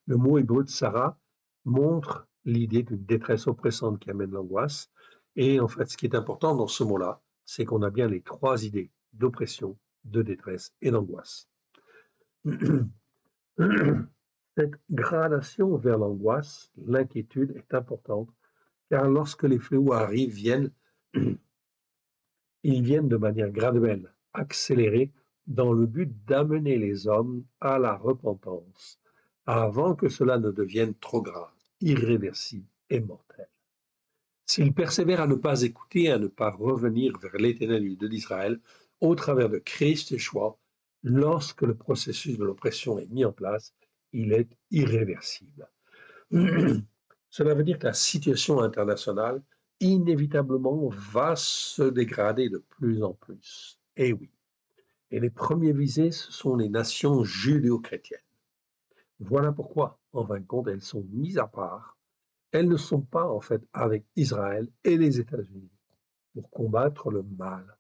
Le mot hébreu de Sarah montre l'idée d'une détresse oppressante qui amène l'angoisse. Et en fait, ce qui est important dans ce mot-là, c'est qu'on a bien les 3 idées d'oppression, de détresse et d'angoisse. Cette gradation vers l'angoisse, l'inquiétude est importante, car lorsque les fléaux arrivent, ils viennent de manière graduelle, accélérée, dans le but d'amener les hommes à la repentance, avant que cela ne devienne trop grave, irréversible et mortel. S'ils persévèrent à ne pas écouter, à ne pas revenir vers l'Éternel de l'Israël, au travers de Christ et choix, lorsque le processus de l'oppression est mis en place, il est irréversible. Cela veut dire que la situation internationale, inévitablement, va se dégrader de plus en plus. Et oui. Et les premiers visés, ce sont les nations judéo-chrétiennes. Voilà pourquoi, en fin de compte, elles sont mises à part. Elles ne sont pas, en fait, avec Israël et les États-Unis pour combattre le mal.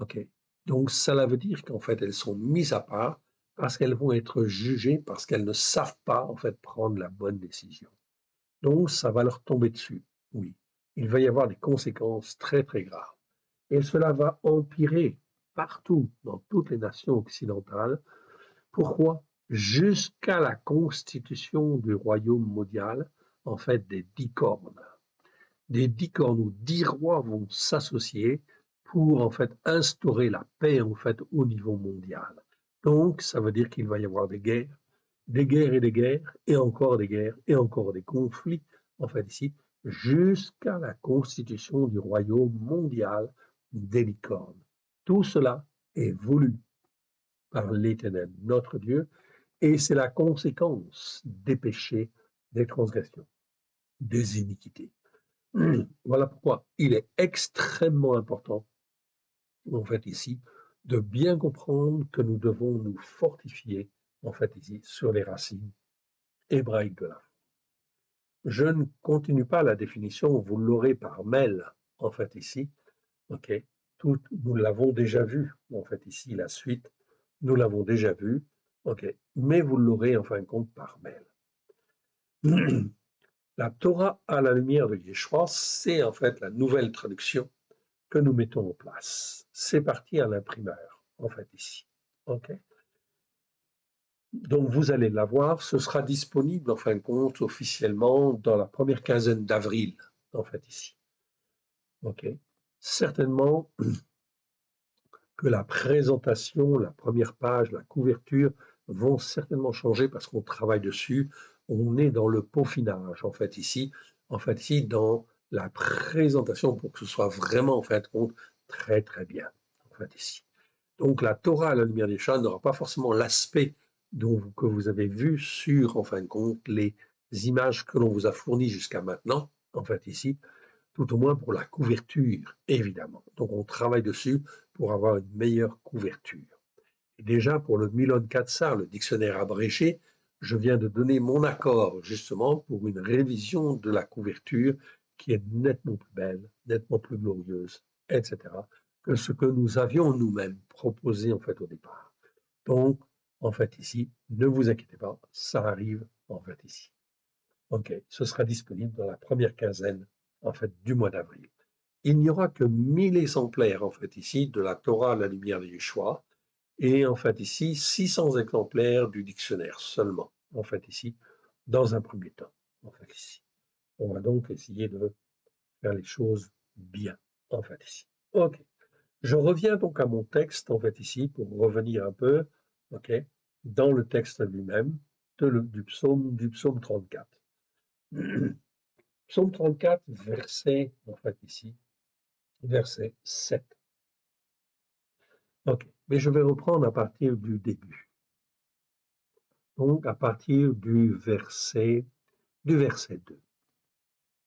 Okay. Donc, cela veut dire qu'en fait, elles sont mises à part parce qu'elles vont être jugées, parce qu'elles ne savent pas, en fait, prendre la bonne décision. Donc, ça va leur tomber dessus, oui. Il va y avoir des conséquences très, très graves. Et cela va empirer partout, dans toutes les nations occidentales. Pourquoi? Jusqu'à la constitution du royaume mondial, en fait, des 10 cornes. Des 10 cornes où 10 rois vont s'associer pour, en fait, instaurer la paix, en fait, au niveau mondial. Donc, ça veut dire qu'il va y avoir des guerres et des guerres, et encore des guerres, et encore des conflits, en fait, ici, jusqu'à la constitution du royaume mondial des licornes. Tout cela est voulu par l'Éternel, notre Dieu, et c'est la conséquence des péchés, des transgressions, des iniquités. Voilà pourquoi il est extrêmement important, en fait, ici, de bien comprendre que nous devons nous fortifier, en fait, ici, sur les racines hébraïques de la foi. Je ne continue pas la définition, vous l'aurez par mail, en fait, ici. OK. Nous l'avons déjà vu, en fait, ici, la suite, nous l'avons déjà vu. OK. Mais vous l'aurez, en fin de compte, par mail. La Torah à la lumière de Yeshua, c'est en fait la nouvelle traduction que nous mettons en place. C'est parti à l'imprimeur, en fait, ici. OK. Donc, vous allez la voir, ce sera disponible, en fin de compte, officiellement dans la première quinzaine d'avril, en fait, ici. OK. Certainement que la présentation, la première page, la couverture vont certainement changer parce qu'on travaille dessus. On est dans le peaufinage, en fait, ici, dans la présentation pour que ce soit vraiment, en fin de compte, très, très bien, en fait, ici. Donc, la Torah à la lumière des chats n'aura pas forcément l'aspect que vous avez vu sur, en fin de compte, les images que l'on vous a fournies jusqu'à maintenant, en fait, ici, tout au moins pour la couverture, évidemment. Donc, on travaille dessus pour avoir une meilleure couverture. Et déjà, pour le Milon Katsar, le dictionnaire abrégé, je viens de donner mon accord, justement, pour une révision de la couverture qui est nettement plus belle, nettement plus glorieuse, etc., que ce que nous avions nous-mêmes proposé en fait au départ. Donc, en fait ici, ne vous inquiétez pas, ça arrive en fait ici. Ok, ce sera disponible dans la première quinzaine en fait du mois d'avril. Il n'y aura que 1000 exemplaires en fait ici de la Torah à la lumière de Yeshua et en fait ici 600 exemplaires du dictionnaire seulement en fait ici dans un premier temps en fait ici. On va donc essayer de faire les choses bien en fait ici. Ok. Je reviens donc à mon texte en fait ici pour revenir un peu, ok, dans le texte lui-même du psaume 34. Psaume 34, verset en fait ici, verset 7. Ok, mais je vais reprendre à partir du début. Donc à partir du verset 2.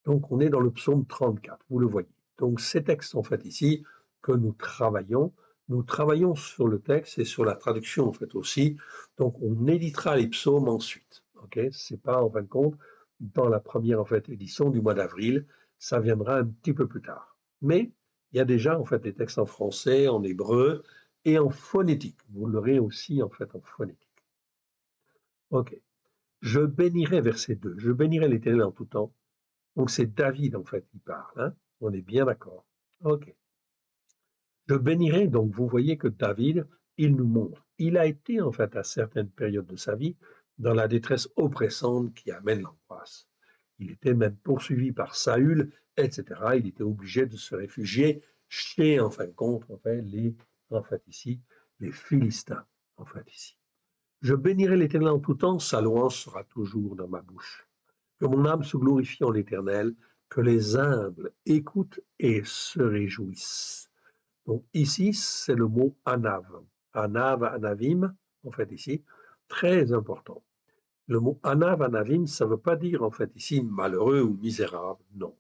Donc on est dans le psaume 34, vous le voyez. Donc ces textes en fait ici que nous travaillons sur le texte et sur la traduction en fait aussi. Donc on éditera les psaumes ensuite. Ok, c'est pas en fin de compte dans la première en fait édition du mois d'avril, ça viendra un petit peu plus tard. Mais il y a déjà en fait des textes en français, en hébreu et en phonétique. Vous l'aurez aussi en fait en phonétique. Ok. Je bénirai verset 2. Je bénirai l'Éternel en tout temps. Donc c'est David en fait qui parle, hein. On est bien d'accord. Ok. Je bénirai, donc vous voyez que David, il nous montre, il a été en fait à certaines périodes de sa vie dans la détresse oppressante qui amène l'angoisse. Il était même poursuivi par Saül, etc. Il était obligé de se réfugier chez, en fin de compte, en fait ici, les Philistins, en fait ici. Je bénirai l'Éternel en tout temps, sa louange sera toujours dans ma bouche. Que mon âme se glorifie en l'Éternel, que les humbles écoutent et se réjouissent. Donc ici, c'est le mot anav. Anav, anavim, en fait ici, très important. Le mot anav, anavim, ça ne veut pas dire en fait ici malheureux ou misérable, non.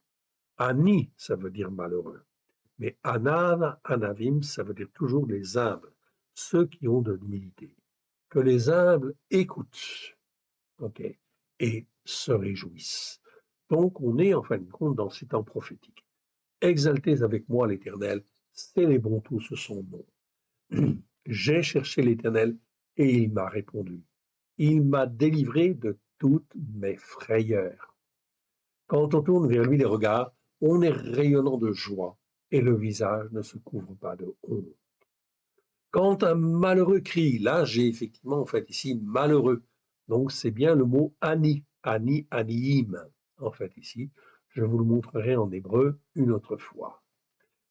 Ani, ça veut dire malheureux. Mais anav, anavim, ça veut dire toujours les humbles, ceux qui ont de l'humilité. Que les humbles écoutent, ok, et se réjouissent. Donc, on est en fin de compte dans ces temps prophétiques. Exaltez avec moi l'Éternel, célébrons tous son nom. J'ai cherché l'Éternel et il m'a répondu. Il m'a délivré de toutes mes frayeurs. Quand on tourne vers lui les regards, on est rayonnant de joie et le visage ne se couvre pas de honte. Quand un malheureux crie, là j'ai effectivement en fait ici malheureux, donc c'est bien le mot ani, ani, aniim, en fait ici, je vous le montrerai en hébreu une autre fois.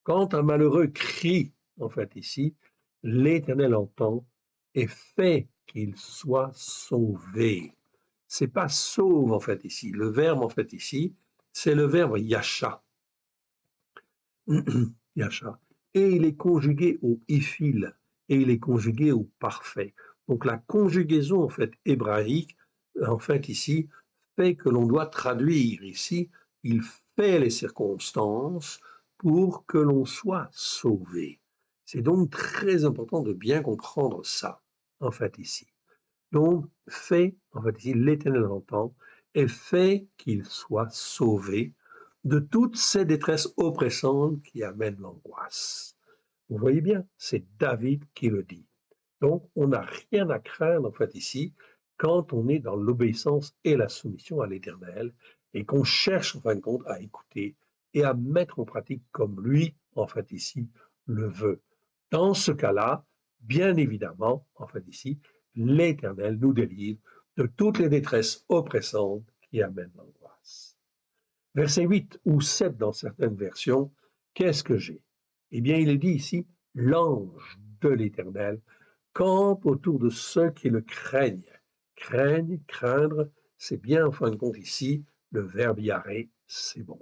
Quand un malheureux crie, en fait ici, l'Éternel entend et fait qu'il soit sauvé. C'est pas sauve en fait ici, le verbe en fait ici, c'est le verbe yasha. Yasha. Et il est conjugué au ifil, et il est conjugué au parfait. Donc la conjugaison en fait hébraïque, en fait ici, fait que l'on doit traduire ici, il fait les circonstances pour que l'on soit sauvé. C'est donc très important de bien comprendre ça, en fait ici. Donc, fait, en fait ici, l'Éternel entend, et fait qu'il soit sauvé de toutes ces détresses oppressantes qui amènent l'angoisse. Vous voyez bien, c'est David qui le dit. Donc, on n'a rien à craindre, en fait, ici, quand on est dans l'obéissance et la soumission à l'Éternel, et qu'on cherche, en fin de compte, à écouter et à mettre en pratique comme lui, en fait, ici, le veut. Dans ce cas-là, bien évidemment, en fait, ici, l'Éternel nous délivre de toutes les détresses oppressantes qui amènent l'angoisse. Verset 8 ou 7 dans certaines versions, qu'est-ce que j'ai? Eh bien, il est dit ici, l'ange de l'Éternel campe autour de ceux qui le craignent. Craignent, craindre, c'est bien en fin de compte ici, le verbe yaré, c'est bon.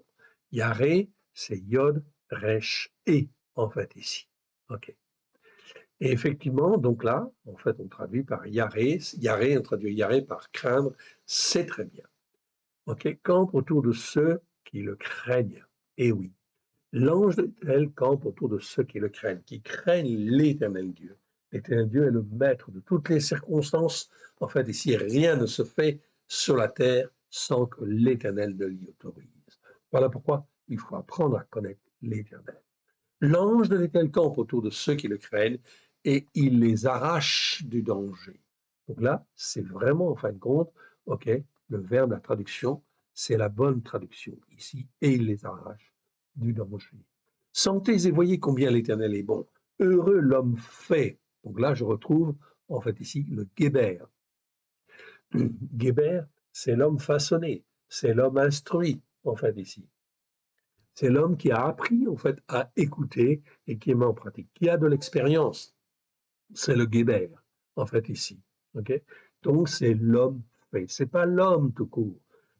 Yaré, c'est yod, resh, et en fait ici. OK. Et effectivement, donc là, en fait, on traduit par yaré, yaré, on traduit yaré par craindre, c'est très bien. OK, campe autour de ceux qui le craignent. Et oui, l'ange de l'Éternel campe autour de ceux qui le craignent, qui craignent l'Éternel Dieu. L'Éternel Dieu est le maître de toutes les circonstances. En fait, ici, rien ne se fait sur la terre sans que l'Éternel ne l'y autorise. Voilà pourquoi il faut apprendre à connaître l'Éternel. L'ange de l'Éternel campe autour de ceux qui le craignent et il les arrache du danger. Donc là, c'est vraiment, en fin de compte, ok, le verbe, la traduction, c'est la bonne traduction ici, et il les arrache du danger. Sentez et voyez combien l'Éternel est bon. Heureux l'homme fait. Donc là, je retrouve, en fait, ici, le Géber. Géber, c'est l'homme façonné, c'est l'homme instruit, en fait, ici. C'est l'homme qui a appris, en fait, à écouter et qui met en pratique, qui a de l'expérience. C'est le Géber, en fait, ici. Okay. Donc, c'est l'homme fait. C'est pas l'homme tout court.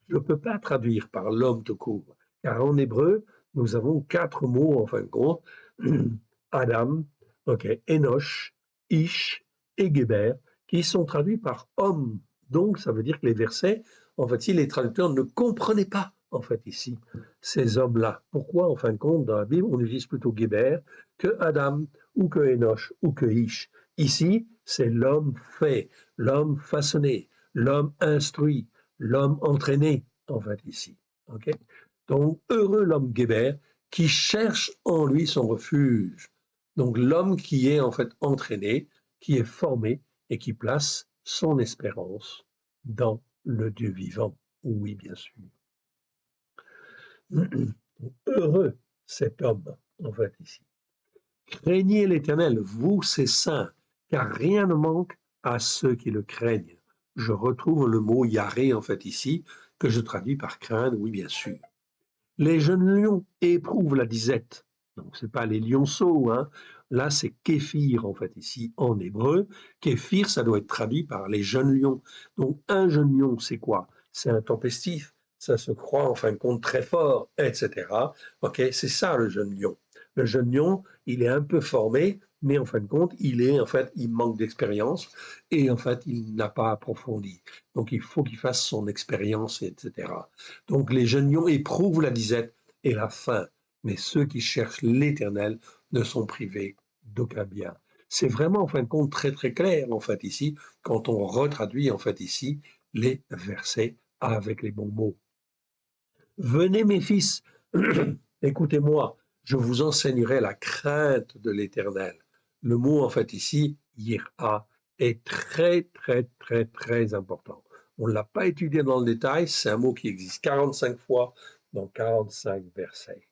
Je ne peux pas traduire par l'homme tout court, car en hébreu, nous avons 4 mots, en fin de compte. Adam, okay, Enoch, Ish et Géber, qui sont traduits par homme. Donc, ça veut dire que les versets, en fait, si les traducteurs ne comprenaient pas, en fait, ici, ces hommes-là. Pourquoi, en fin de compte, dans la Bible, on utilise plutôt Géber que Adam, ou que Enoch, ou que Ish. Ici, c'est l'homme fait, l'homme façonné, l'homme instruit, l'homme entraîné, en fait, ici. Okay. Donc, heureux l'homme Géber qui cherche en lui son refuge. Donc, l'homme qui est, en fait, entraîné, qui est formé et qui place son espérance dans le Dieu vivant. Oui, bien sûr. Heureux cet homme, en fait, ici. Craignez l'Éternel, vous, ses saints, car rien ne manque à ceux qui le craignent. Je retrouve le mot yaré, en fait, ici, que je traduis par craindre, oui, bien sûr. Les jeunes lions éprouvent la disette. Donc, ce n'est pas les lionceaux, hein. Là, c'est képhir, en fait, ici, en hébreu. Képhir, ça doit être traduit par les jeunes lions. Donc, un jeune lion, c'est quoi? C'est un tempestif, ça se croit, en fin de compte, très fort, etc. OK, c'est ça, le jeune lion. Le jeune lion, il est un peu formé, mais en fin de compte, il manque d'expérience et en fait, il n'a pas approfondi. Donc, il faut qu'il fasse son expérience, etc. Donc, les jeunes lions éprouvent la disette et la faim, mais ceux qui cherchent l'Éternel ne sont privés d'aucun bien. C'est vraiment, en fin de compte, très, très clair, en fait, ici, quand on retraduit, en fait, ici, les versets avec les bons mots. Venez, mes fils, écoutez-moi, je vous enseignerai la crainte de l'Éternel. Le mot, en fait, ici, yira, est très, très, très, très important. On ne l'a pas étudié dans le détail, c'est un mot qui existe 45 fois dans 45 versets.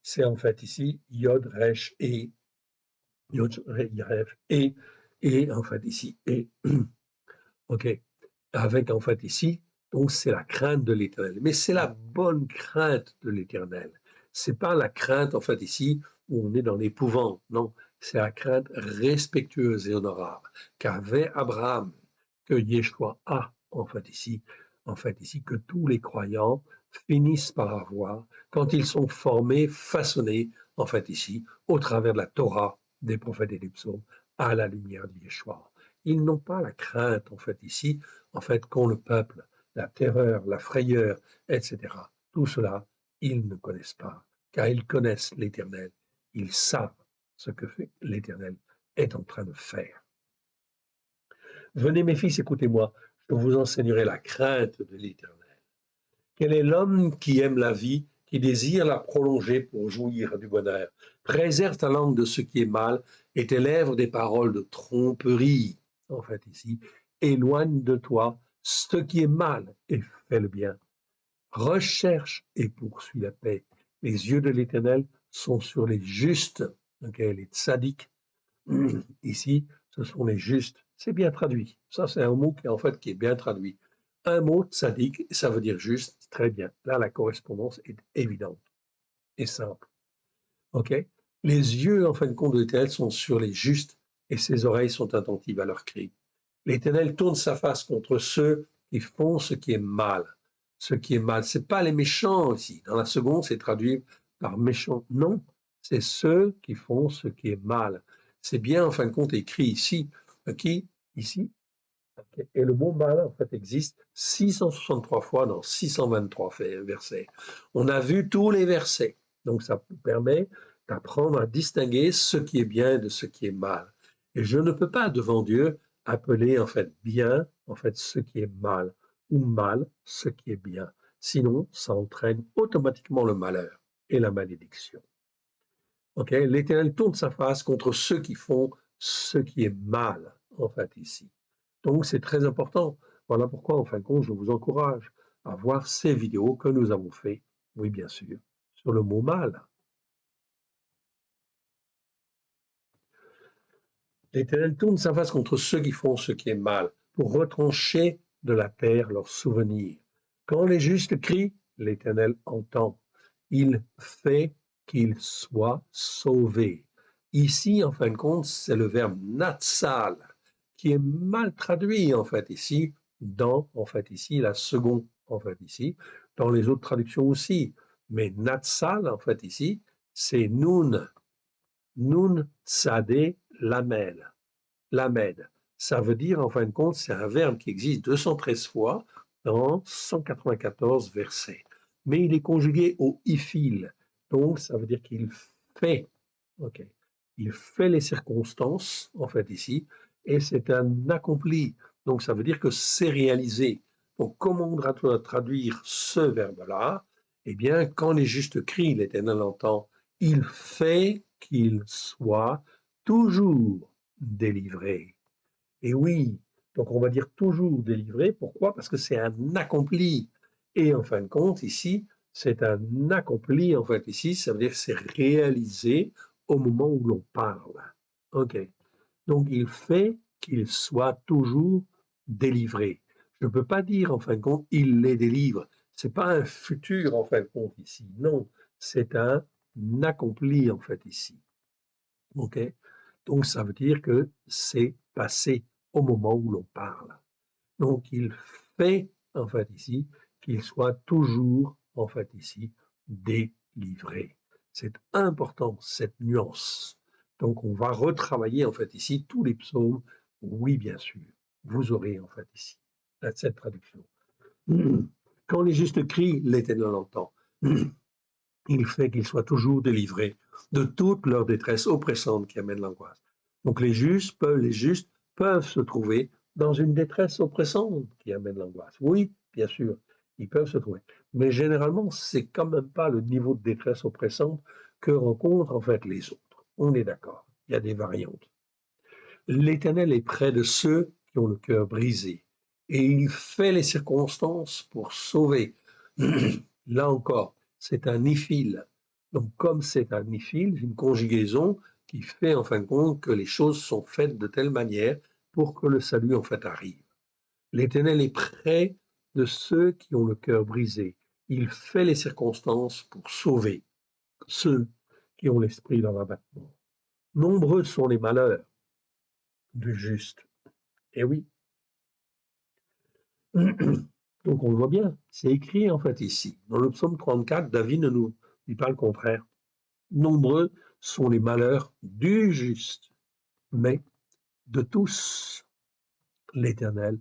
C'est en fait ici Yod, Resh, et Yod, Ref, et en fait ici, et, ok, avec en fait ici, donc c'est la crainte de l'Éternel. Mais c'est la bonne crainte de l'Éternel. C'est pas la crainte en fait ici où on est dans l'épouvante. Non, c'est la crainte respectueuse et honorable qu'avait Abraham, que Yeshua a en fait ici, que tous les croyants finissent par avoir quand ils sont formés, façonnés en fait ici, au travers de la Torah, des prophètes et des psaumes, à la lumière de Yeshua. Ils n'ont pas la crainte en fait ici en fait, qu'ont le peuple, la terreur, la frayeur, etc. Tout cela, ils ne connaissent pas, car ils connaissent l'Éternel. Ils savent ce que l'Éternel est en train de faire. Venez, mes fils, écoutez-moi, je vous enseignerai la crainte de l'Éternel. Quel est l'homme qui aime la vie, qui désire la prolonger pour jouir du bonheur? Préserve ta langue de ce qui est mal et tes lèvres des paroles de tromperie. En fait, ici, éloigne de toi ce qui est mal et fais le bien. Recherche et poursuis la paix. Les yeux de l'Éternel sont sur les justes, okay, les tzadiks. Ici, ce sont les justes. C'est bien traduit. Ça, c'est un mot qui est bien traduit. Un mot, tzaddik, ça veut dire juste, très bien. Là, la correspondance est évidente et simple. OK? Les yeux, en fin de compte, de l'Éternel sont sur les justes et ses oreilles sont attentives à leurs cris. L'Éternel tourne sa face contre ceux qui font ce qui est mal. Ce qui est mal, c'est pas les méchants ici. Dans la seconde, c'est traduit par méchants. Non, c'est ceux qui font ce qui est mal. C'est bien, en fin de compte, écrit ici. Qui, ici, et le mot mal, en fait, existe 663 fois dans 623 versets. On a vu tous les versets. Donc, ça permet d'apprendre à distinguer ce qui est bien de ce qui est mal. Et je ne peux pas, devant Dieu, appeler, en fait, bien, en fait, ce qui est mal, ou mal, ce qui est bien. Sinon, ça entraîne automatiquement le malheur et la malédiction. Ok, l'Éternel tourne sa face contre ceux qui font ce qui est mal, en fait, ici. Donc, c'est très important. Voilà pourquoi, en fin de compte, je vous encourage à voir ces vidéos que nous avons fait, oui, bien sûr, sur le mot mal. L'Éternel tourne sa face contre ceux qui font ce qui est mal, pour retrancher de la terre leurs souvenirs. Quand les justes crient, l'Éternel entend. Il fait qu'ils soient sauvés. Ici, en fin de compte, c'est le verbe natsal qui est mal traduit, en fait, ici, dans, en fait, ici, la seconde, en fait, ici, dans les autres traductions aussi. Mais natsal, en fait, ici, c'est nun. Nun tzadeh lamed. Lamed. Ça veut dire, en fin de compte, c'est un verbe qui existe 213 fois dans 194 versets. Mais il est conjugué au ifil. Donc, ça veut dire qu'il fait. OK. Il fait les circonstances, en fait, ici, et c'est un accompli. Donc, ça veut dire que c'est réalisé. Donc, comment on doit traduire ce verbe-là? Eh bien, quand les justes crient, l'Éternel entend, il fait qu'il soit toujours délivré. Et oui, donc on va dire toujours délivré. Pourquoi? Parce que c'est un accompli. Et en fin de compte, ici, c'est un accompli. En fait, ici, ça veut dire que c'est réalisé au moment où l'on parle. OK. Donc, il fait qu'il soit toujours délivré. Je ne peux pas dire, en fin de compte, il les délivre. Ce n'est pas un futur, en fin de compte, ici. Non, c'est un accompli, en fait, ici. OK? Donc, ça veut dire que c'est passé au moment où l'on parle. Donc, il fait, en fait, ici, qu'il soit toujours, en fait, ici, délivré. C'est important, cette nuance. Donc, on va retravailler, en fait, ici, tous les psaumes. Oui, bien sûr. Vous aurez, en fait, ici, cette traduction. Quand les justes crient, l'Éternel entend. Il fait qu'ils soient toujours délivrés de toute leur détresse oppressante qui amène l'angoisse. Donc les justes peuvent se trouver dans une détresse oppressante qui amène l'angoisse. Oui, bien sûr, ils peuvent se trouver. Mais généralement, c'est quand même pas le niveau de détresse oppressante que rencontrent en fait les autres. On est d'accord. Il y a des variantes. L'Éternel est près de ceux qui ont le cœur brisé et il fait les circonstances pour sauver. Là encore, c'est un iphil. Donc, comme c'est un iphil, une conjugaison qui fait en fin de compte que les choses sont faites de telle manière pour que le salut en fait arrive. L'Éternel est près de ceux qui ont le cœur brisé. Il fait les circonstances pour sauver ceux qui ont l'esprit dans l'abattement. Nombreux sont les malheurs du juste. Eh oui. Donc on le voit bien, c'est écrit en fait ici. Dans le psaume 34, David ne nous dit pas le contraire. Nombreux sont les malheurs du juste, mais de tous, l'Éternel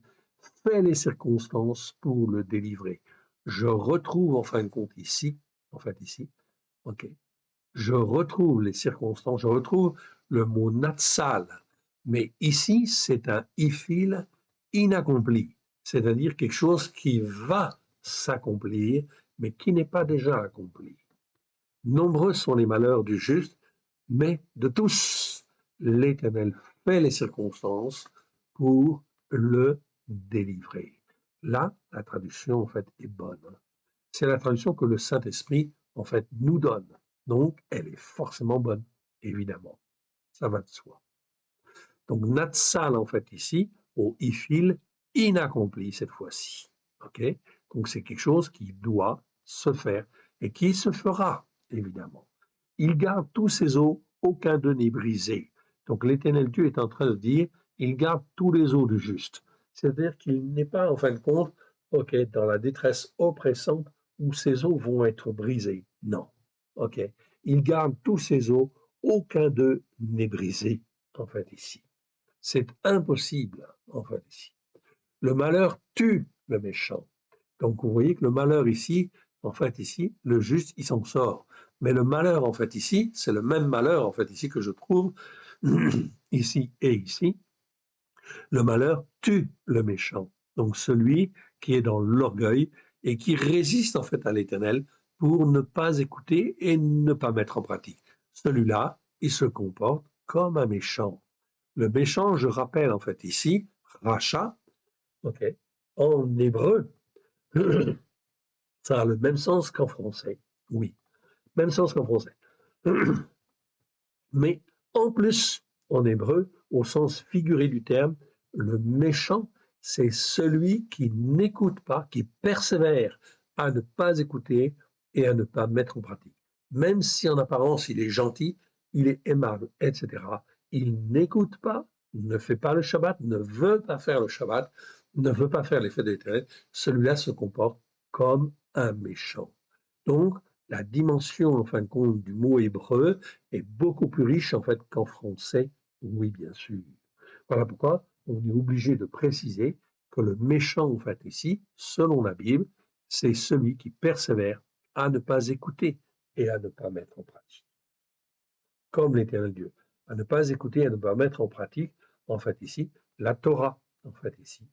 fait les circonstances pour le délivrer. Je retrouve en fin de compte ici, ok, je retrouve les circonstances, je retrouve le mot natsal, mais ici c'est un ifil inaccompli, c'est-à-dire quelque chose qui va s'accomplir, mais qui n'est pas déjà accompli. Nombreux sont les malheurs du juste, mais de tous, l'Éternel fait les circonstances pour le délivrer. Là, la traduction, en fait, est bonne. C'est la traduction que le Saint-Esprit, en fait, nous donne. Donc, elle est forcément bonne, évidemment. Ça va de soi. Donc, Natsal, en fait, ici, au ifil, inaccompli cette fois-ci. OK? Donc, c'est quelque chose qui doit se faire et qui se fera, évidemment. Il garde tous ses os, aucun d'eux n'est brisé. Donc, l'Éternel Dieu est en train de dire, il garde tous les os du juste. C'est-à-dire qu'il n'est pas, en fin de compte, OK, dans la détresse oppressante où ses os vont être brisés. Non. OK. Il garde tous ses os, aucun d'eux n'est brisé, en fait, ici. C'est impossible, en fait, ici. Le malheur tue le méchant. Donc, vous voyez que le malheur ici, en fait, ici, le juste, il s'en sort. Mais le malheur, en fait, ici, c'est le même malheur, en fait, ici, que je trouve ici et ici. Le malheur tue le méchant. Donc, celui qui est dans l'orgueil et qui résiste en fait à l'Éternel pour ne pas écouter et ne pas mettre en pratique. Celui-là, il se comporte comme un méchant. Le méchant, je rappelle en fait ici, rachat, okay, en hébreu, ça a le même sens qu'en français. Oui, même sens qu'en français. Mais en plus, en hébreu, au sens figuré du terme, le méchant, c'est celui qui n'écoute pas, qui persévère à ne pas écouter et à ne pas mettre en pratique. Même si en apparence il est gentil, il est aimable, etc. Il n'écoute pas, ne fait pas le Shabbat, ne veut pas faire le Shabbat, ne veut pas faire les fêtes de l'Éternel. Celui-là se comporte comme un méchant. Donc, la dimension, en fin de compte, du mot hébreu est beaucoup plus riche, en fait, qu'en français, oui, bien sûr. Voilà pourquoi on est obligé de préciser que le méchant, en fait, ici, selon la Bible, c'est celui qui persévère à ne pas écouter et à ne pas mettre en pratique. Comme l'Éternel Dieu, à ne pas écouter et à ne pas mettre en pratique, en fait, ici, la Torah, en fait, ici,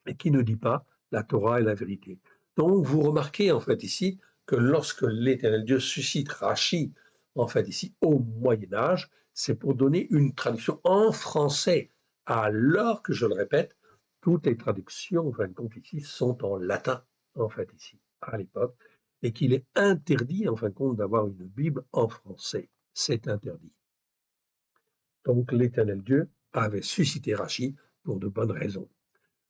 et qui ne dit pas la Torah est la vérité. Donc, vous remarquez, en fait, ici, que lorsque l'Éternel Dieu suscite Rachi, en fait, ici, au Moyen-Âge, c'est pour donner une traduction en français, alors que, je le répète, toutes les traductions, en fin de compte, ici, sont en latin, en fait, ici, à l'époque, et qu'il est interdit, en fin de compte, d'avoir une Bible en français. C'est interdit. Donc, l'Éternel Dieu avait suscité Rachi pour de bonnes raisons.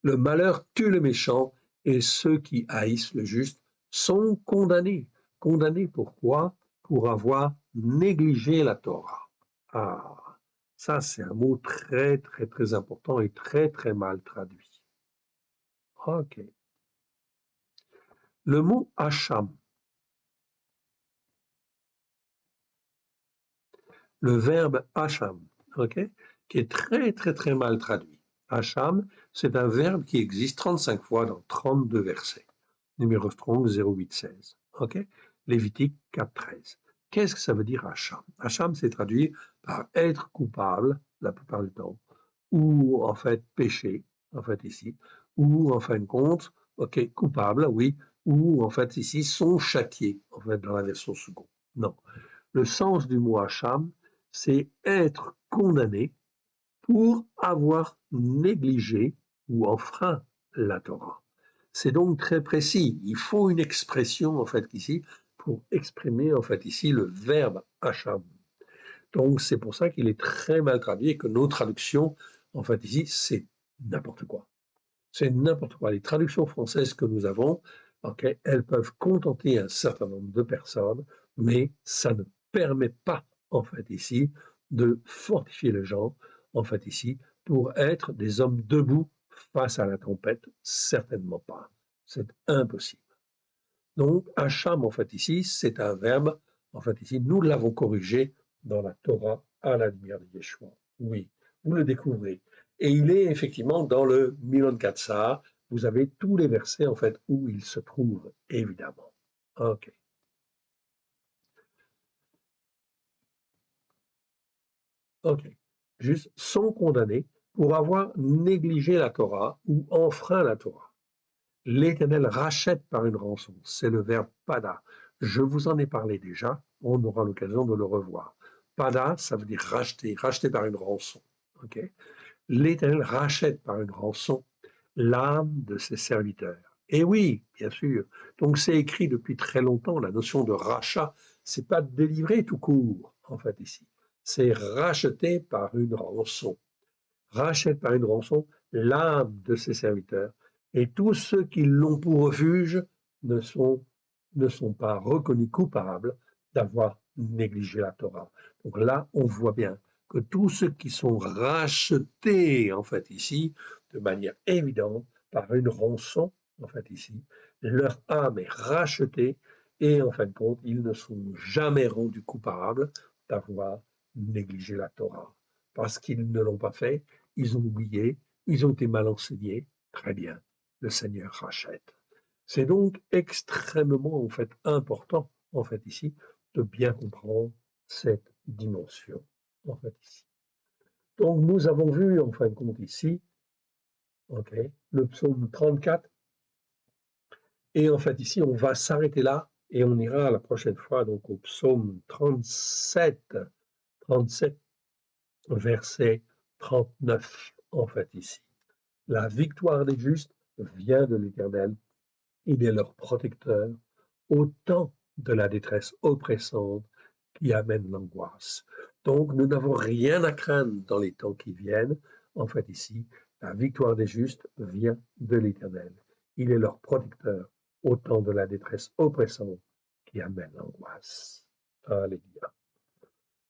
Le malheur tue le méchant et ceux qui haïssent le juste sont condamnés. Condamnés pourquoi? Pour avoir négligé la Torah. Ah, ça c'est un mot très très très important et très très mal traduit. Ok. Le mot Hacham, le verbe Hacham, ok, qui est très très très mal traduit. Hacham, c'est un verbe qui existe 35 fois dans 32 versets. Numéro Strong 0816. Ok? Lévitique 4.13. Qu'est-ce que ça veut dire Hacham? Hacham, c'est traduit par être coupable, la plupart du temps, ou en fait péché, en fait ici, ou en fin de compte, ok, coupable, oui, ou en fait ici, sont châtiés, en fait dans la version seconde. Non. Le sens du mot Hacham, c'est être condamné pour avoir négligé ou enfreint la Torah. C'est donc très précis. Il faut une expression, en fait, ici, pour exprimer, en fait, ici, le verbe hacham. Donc, c'est pour ça qu'il est très mal traduit et que nos traductions, en fait, ici, c'est n'importe quoi. C'est n'importe quoi. Les traductions françaises que nous avons, okay, elles peuvent contenter un certain nombre de personnes, mais ça ne permet pas, en fait, ici, de fortifier les gens, en fait, ici, pour être des hommes debout face à la tempête. Certainement pas. C'est impossible. Donc, Hacham, en fait, ici, c'est un verbe, en fait, ici, nous l'avons corrigé dans la Torah à la lumière de Yeshua. Oui, vous le découvrez. Et il est effectivement dans le Milon Katsar. Vous avez tous les versets, en fait, où il se trouve, évidemment. OK. OK. Juste, sont condamnés pour avoir négligé la Torah ou enfreint la Torah. L'Éternel rachète par une rançon. C'est le verbe pada. Je vous en ai parlé déjà. On aura l'occasion de le revoir. Pada, ça veut dire racheter, racheter par une rançon. Okay? L'Éternel rachète par une rançon l'âme de ses serviteurs. Et oui, bien sûr. Donc c'est écrit depuis très longtemps. La notion de rachat, c'est pas délivrer tout court, en fait, ici. C'est racheter par une rançon. Rachète par une rançon l'âme de ses serviteurs. Et tous ceux qui l'ont pour refuge ne sont, ne sont pas reconnus coupables d'avoir négligé la Torah. Donc là, on voit bien que tous ceux qui sont rachetés, en fait, ici, de manière évidente, par une rançon, en fait, ici, leur âme est rachetée et, en fin de compte, ils ne sont jamais rendus coupables d'avoir négligé la Torah. Parce qu'ils ne l'ont pas fait, ils ont oublié, ils ont été mal enseignés. Très bien, le Seigneur rachète. C'est donc extrêmement, en fait, important, en fait, ici, de bien comprendre cette dimension, en fait, ici. Donc, nous avons vu, en fin de compte, ici, okay, le psaume 34 Et en fait, ici, on va s'arrêter là et on ira la prochaine fois donc au psaume 37, 37, verset 39, en fait, ici. La victoire des justes vient de l'Éternel. Il est leur protecteur au temps de la détresse oppressante qui amène l'angoisse. Donc, nous n'avons rien à craindre dans les temps qui viennent. En fait, ici, la victoire des justes vient de l'Éternel. Il est leur protecteur au temps de la détresse oppressante qui amène l'angoisse. Alléluia.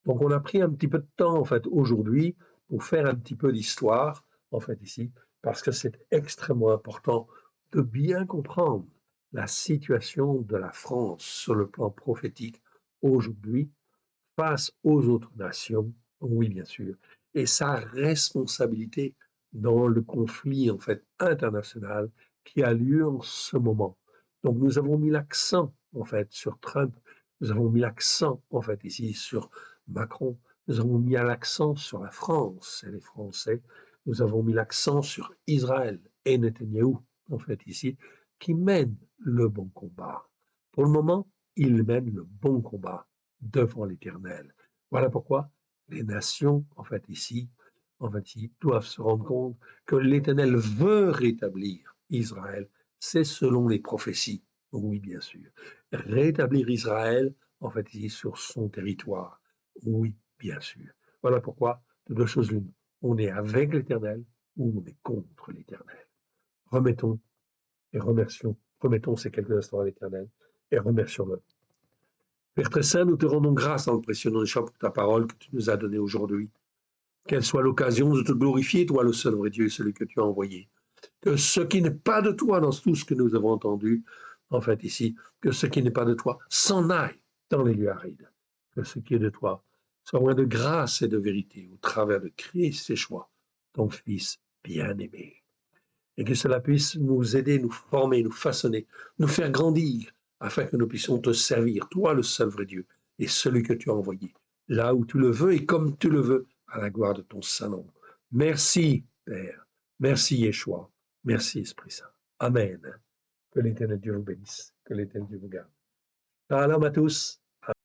Donc, on a pris un petit peu de temps, en fait, aujourd'hui, pour faire un petit peu d'histoire, en fait, ici, parce que c'est extrêmement important de bien comprendre la situation de la France sur le plan prophétique aujourd'hui face aux autres nations, oui, bien sûr, et sa responsabilité dans le conflit, en fait, international qui a lieu en ce moment. Donc, nous avons mis l'accent, en fait, sur Trump, nous avons mis l'accent, en fait, ici, sur Macron, nous avons mis l'accent sur la France et les Français, nous avons mis l'accent sur Israël et Netanyahou, en fait, ici, qui mènent le bon combat. Pour le moment, ils mènent le bon combat devant l'Éternel. Voilà pourquoi les nations, en fait, ici, doivent se rendre compte que l'Éternel veut rétablir Israël. C'est selon les prophéties, oui, bien sûr. Rétablir Israël, en fait, ici, sur son territoire, oui, bien sûr. Voilà pourquoi, de deux choses l'une, on est avec l'Éternel ou on est contre l'Éternel. Remettons et remercions, remettons ces quelques instants à l'Éternel et remercions-le. Père très saint, nous te rendons grâce dans le précieux nom de Jésus pour ta parole que tu nous as donnée aujourd'hui. Qu'elle soit l'occasion de te glorifier, toi le seul vrai Dieu et celui que tu as envoyé. Que ce qui n'est pas de toi dans tout ce que nous avons entendu, en fait ici, que ce qui n'est pas de toi s'en aille dans les lieux arides. Que ce qui est de toi soit moins de grâce et de vérité au travers de Christ et choix, ton Fils bien-aimé. Et que cela puisse nous aider, nous former, nous façonner, nous faire grandir, afin que nous puissions te servir, toi le seul vrai Dieu, et celui que tu as envoyé, là où tu le veux et comme tu le veux, à la gloire de ton Saint-Nom. Merci, Père. Merci, Yeshua. Merci, Esprit Saint. Amen. Que l'Éternel Dieu vous bénisse. Que l'Éternel Dieu vous garde. Shalom à tous.